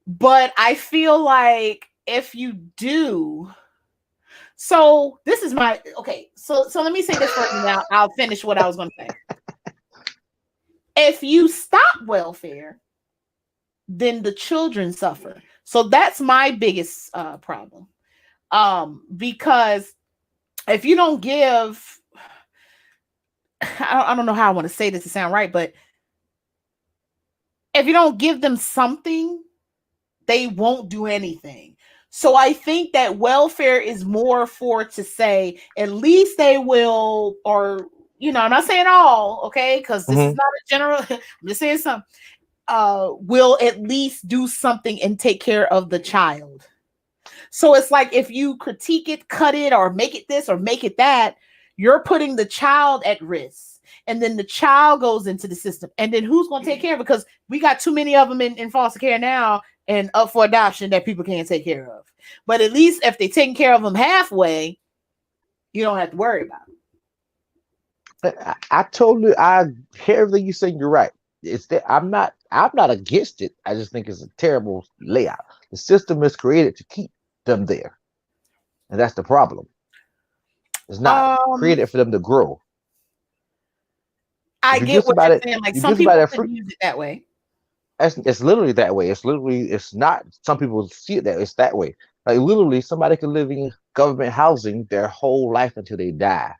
but I feel like if you do, so this is my okay. So let me say this first, and now I'll finish what I was going to say. If you stop welfare, then the children suffer. So that's my biggest problem. Because if you don't give, I don't know how I want to say this to sound right, but if you don't give them something, they won't do anything. So I think that welfare is more for to say at least they will, or I'm not saying all, okay, because this is not a general. I'm just saying some will at least do something and take care of the child. So it's like if you critique it, cut it, or make it this or make it that, you're putting the child at risk. And then the child goes into the system. And then who's going to take care of it? Because we got too many of them in foster care now and up for adoption that people can't take care of. But at least if they're taking care of them halfway, you don't have to worry about it. I hear everything you saying. You're right. It's that I'm not against it. I just think it's a terrible layout. The system is created to keep them there, and that's the problem. It's not created for them to grow. I get what you're saying. Like some people use it that way. It's literally that way. It's not. Some people see it that it's that way. Like literally, somebody can live in government housing their whole life until they die.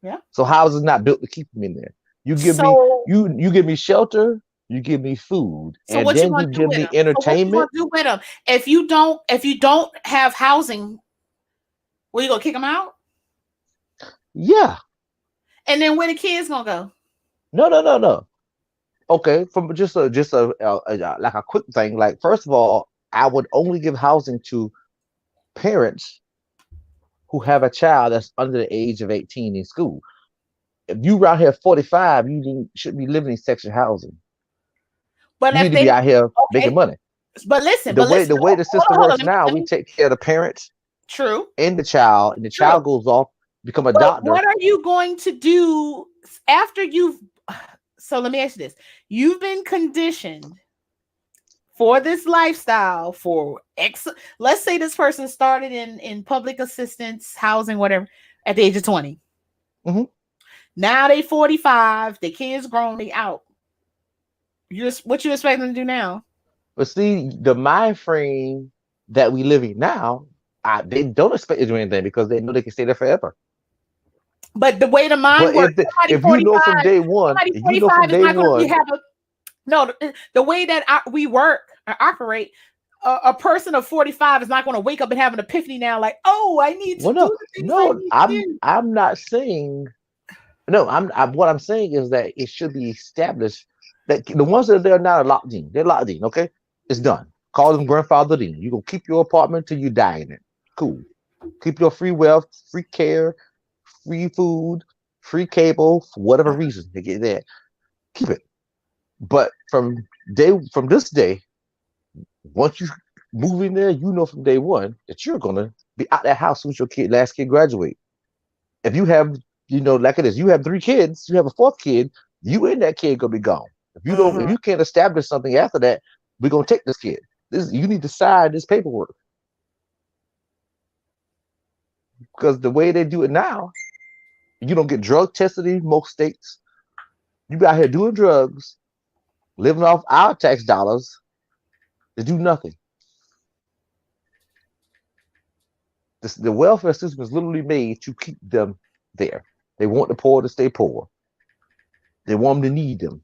Yeah. So how is it not built to keep them in there? You give you give me shelter, you give me food, so and what then you give me entertainment. So what you gonna do with them? If you don't have housing, where you gonna kick them out? Yeah. And then where the kids gonna go? No. Okay, from just a like a quick thing. Like first of all, I would only give housing to parents who have a child that's under the age of 18 in school. If you around here 45, you shouldn't be living in section housing. But you need to be out here making money. But listen, the way the system works now, we take care of the parents. True. And the child, child goes off, become a doctor. What are you going to do after you've? So let me ask you this: you've been conditioned for this lifestyle for let's say this person started in public assistance, housing, whatever, at the age of 20. Mm-hmm. Now they 45, the kids grown, they out. What you expect them to do now? But see, the mind frame that we live in now, they don't expect to do anything because they know they can stay there forever. But the way the mind works, if you know from day one, the way that we work or operate, a person of 45 is not going to wake up and have an epiphany now, like, oh, I need to do the things I need to do. I'm not saying. No, what I'm saying is that it should be established that the ones that they're not locked in, they're locked in. Okay, it's done. Call them grandfathered in. You're gonna keep your apartment till you die in it. Cool. Keep your free wealth, free care, free food, free cable, for whatever reason they get that. Keep it. But from this day, once you move in there, you know from day one that you're gonna be out that house once your last kid graduate. If you have, like it is, you have 3 kids, you have a 4th kid, you and that kid gonna be gone. If you don't, if you can't establish something after that, we're gonna take this kid. You need to sign this paperwork. Because the way they do it now, you don't get drug tested in most states. You out here doing drugs, living off our tax dollars to do nothing. The welfare system is literally made to keep them there. They want the poor to stay poor. They want them to need them.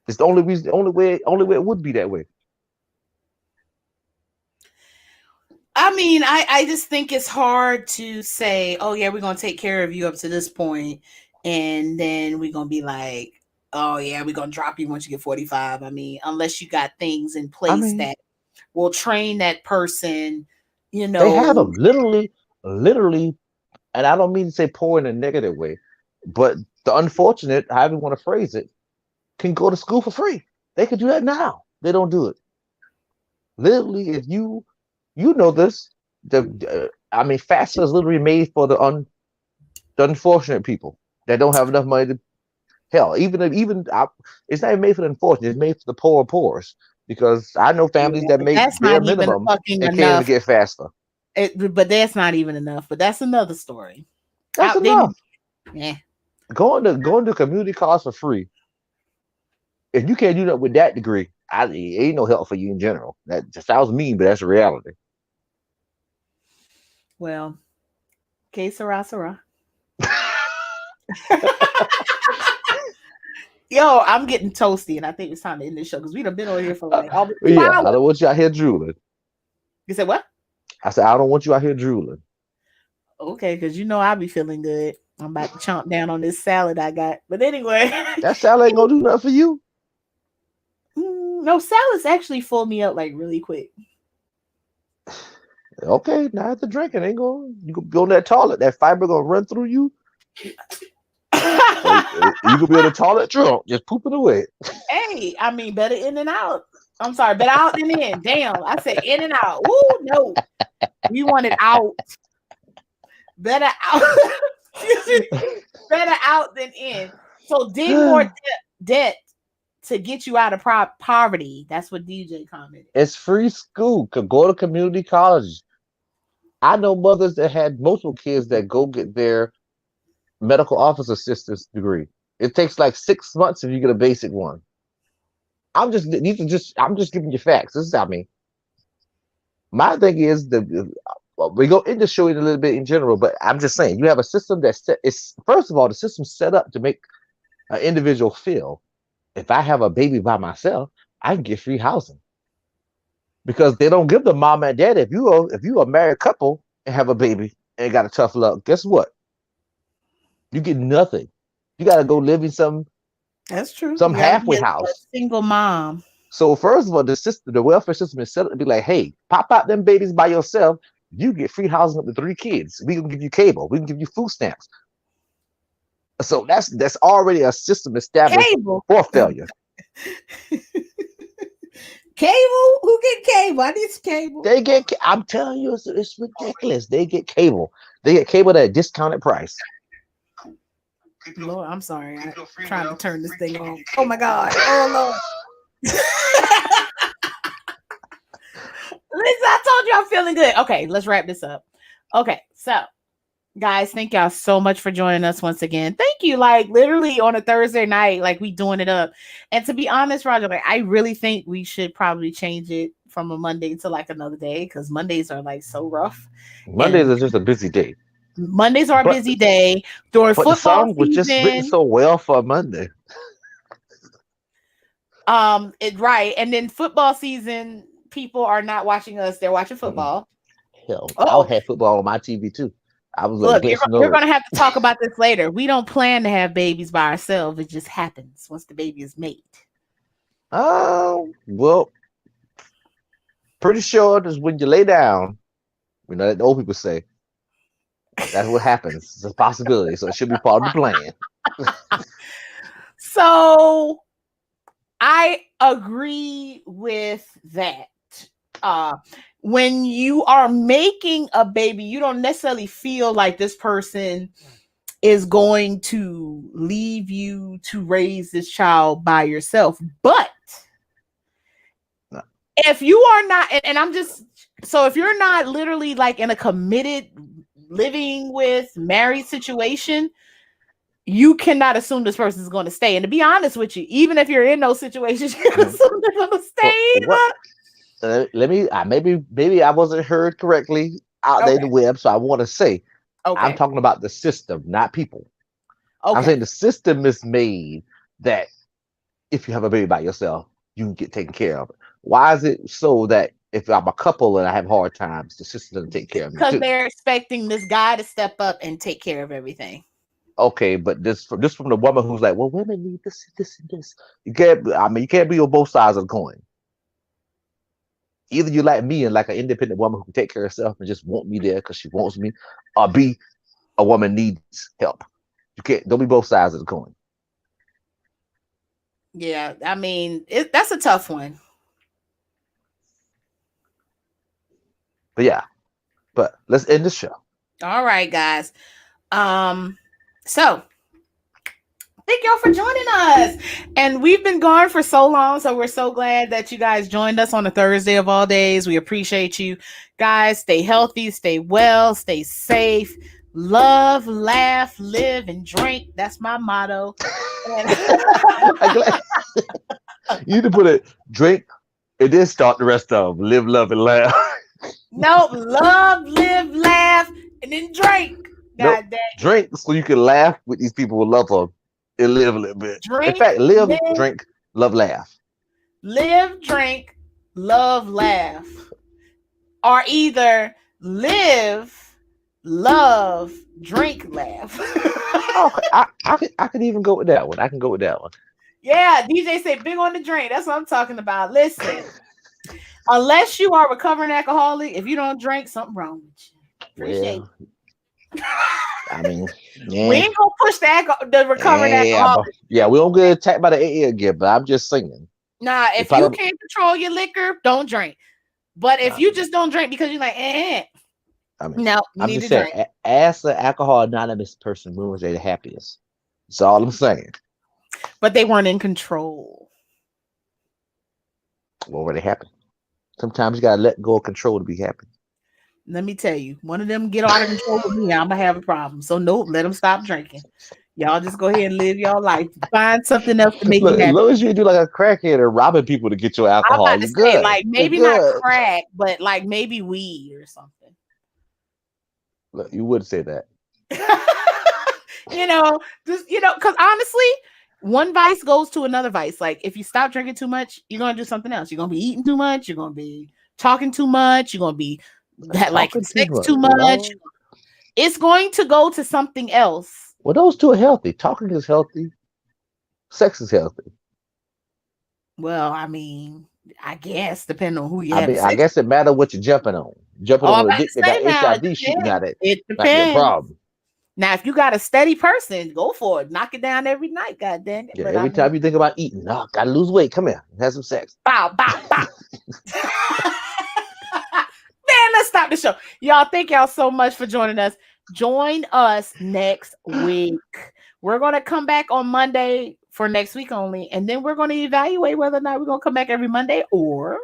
It's the only reason, only way it would be that way. I mean, I just think it's hard to say, oh yeah, we're gonna take care of you up to this point, and then we're gonna be like, oh yeah, we're gonna drop you once you get 45. I mean, unless you got things in I place mean, that will train that person, you they have know. them literally, and I don't mean to say poor in a negative way, but the unfortunate, however you want to phrase it, can go to school for free. They can do that now. They don't do it. Literally, if you know this, I mean, FAFSA is literally made for the unfortunate people that don't have enough money to. Hell, it's not even made for the unfortunate. It's made for the poor poorest because I know families Yeah, that but make that's bare not even minimum fucking and can't even enough. get faster. But that's not even enough. But that's another story. That's Out they enough. yeah. Going to community college for free. If you can't do that with that degree, ain't no help for you in general. That just sounds mean, but that's the reality. Well, que sera, sera. Yo, I'm getting toasty, and I think it's time to end this show because we done been over here for like almost 2 Yeah, I hours. don't want you out here drooling. You said what? I said I don't want you out here drooling. Okay, because you know I be feeling good. I'm about to chomp down on this salad I got. But anyway, That salad ain't gonna do nothing for you. no, salads actually fill me up like really quick. Okay, now after drinking, ain't going. You gonna be on that toilet. That fiber gonna run through you. You gonna be on the toilet drunk, just pooping away. Hey, I mean, better in and out. I'm sorry, better out than in. Damn, I said in and out. Ooh, no, we want it out. Better out. Better out than in. So dig more debt to get you out of poverty. That's what DJ commented. It's free school. Could go to community college. I know mothers that had multiple kids that go get their medical office assistance degree. It takes like 6 months if you get a basic one. I'm just giving you facts. This is I mean, my thing is we go into showing a little bit in general, but I'm just saying you have a system that's set. It's first of all the system's set up to make an individual feel if I have a baby by myself, I can get free housing because they don't give the mom and dad if you a married couple and have a baby and got a tough luck. Guess what? You get nothing. You got to go live in some That's true. some You gotta be halfway a house. single mom. So first of all, the welfare system is set up to be like, hey, pop out them babies by yourself. You get free housing up to 3 kids. We can give you cable. We can give you food stamps. So that's already a system established Cable. for failure. Cable? Who get cable? I need some cable. They get. I'm telling you, it's ridiculous. They get cable. They get cable at a discounted price. Lord, I'm sorry. I'm trying to turn this thing on. Oh my God. Oh Lord. Listen, I told you I'm feeling good. Okay, let's wrap this up. Okay, so guys, thank y'all so much for joining us once again. Thank you. Like literally on a Thursday night, like we doing it up. And to be honest, Roger, like I really think we should probably change it from a Monday to like another day because Mondays are like so rough. Mondays And are just a busy day. Mondays are a But busy day during but the football song was just written season. so well for Monday. It right. And then football season, people are not watching us, they're watching Mm-mm. football. Hell, I Oh, had football on my TV too. I was like look, glitching we're over. gonna have to talk about this later. We don't plan to have babies by ourselves. It just happens once the baby is made. Oh well, pretty sure just when you lay down, you know, the old people say that's what happens. It's a possibility, so it should be part of the plan. So I agree with that. Uh when you are making a baby, you don't necessarily feel like this person is going to leave you to raise this child by yourself. But No. if you are not, and I'm just so if you're not literally like in a committed living with married situation, you cannot assume this person is going to stay. And to be honest with you, even if you're in those situations, you can assume they're going to So stay what? either. Let me. Maybe I wasn't heard correctly out there in Okay. the web. So I want to say I'm Okay. talking about the system, not people. I'm Okay. saying the system is made that if you have a baby by yourself, you can get taken care of. Why is it so that if I'm a couple and I have hard times, the sister doesn't take care of me Because too. they're expecting this guy to step up and take care of everything. Okay, but this from the woman who's like, well, women need this, this, and this. You can't. I mean, you can't be on both sides of the coin. Either you like me and like an independent woman who can take care of herself and just want me there because she wants me, or B, a woman needs help. You can't. Don't be both sides of the coin. Yeah, I mean, that's a tough one. But yeah. But let's end the show. All right, guys. So thank y'all for joining us. And we've been gone for so long, so we're so glad that you guys joined us on a Thursday of all days. We appreciate you guys. Stay healthy, stay well, stay safe. Love, laugh, live, and drink. That's my motto. You need to put it drink and then start the rest of them. Live, love, and laugh. Nope. Love, live, laugh, and then drink. Nope. God dang. Drink so you can laugh with these people who love them and live a little bit. Drink, In fact, live, live, drink, love, laugh. live, drink, love, laugh. Or either live, love, drink, laugh. Okay, I could even go with that one. I can go with that one. Yeah, DJ say big on the drink. That's what I'm talking about. Listen, unless you are a recovering alcoholic, if you don't drink, something wrong with you. Appreciate it. I mean, We ain't gonna push the recovering alcoholic. Yeah, we don't get attacked by the AA again, but I'm just saying. Nah, if you can't control your liquor, don't drink. But if you just don't drink because you're like, I mean, no, you I'm need just to saying, drink. ask an alcohol anonymous person when was they the happiest. That's all I'm saying. But they weren't in control. What were they happy? Sometimes you gotta let go of control to be happy. Let me tell you, one of them get out of control with me, I'm gonna have a problem. So nope, let them stop drinking. Y'all just go ahead and live your life. Find something else to make Look, you happy. as long as you do like a crackhead or robbing people to get your I'm alcohol, about to you're say, good. like, maybe You're not good. crack, but like maybe weed or something. Look, you would say that. Because honestly, one vice goes to another vice. Like, if you stop drinking too much, you're gonna do something else. You're gonna be eating too much. You're gonna be talking too much. You're gonna be like sex too much. Lord. It's going to go to something else. Well, those two are healthy. Talking is healthy. Sex is healthy. Well, I mean, I guess depending on who you I have mean, sex I guess it matters what you're jumping on. Jumping I'm on a about dick to that say now, got HIV shooting out it it might be a depends. problem. Now, if you got a steady person, go for it. Knock it down every night, god dang it. Yeah, But every time you think about eating, no, gotta lose weight. Come here, have some sex. bow, bow, bow. Man, let's stop the show. Y'all, thank y'all so much for joining us. Join us next week. We're going to come back on Monday for next week only, and then we're going to evaluate whether or not we're going to come back every Monday or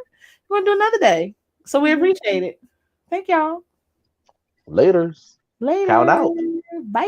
we're going to do another day. So we appreciate it. Thank y'all. Later. Later. Count out. Bye.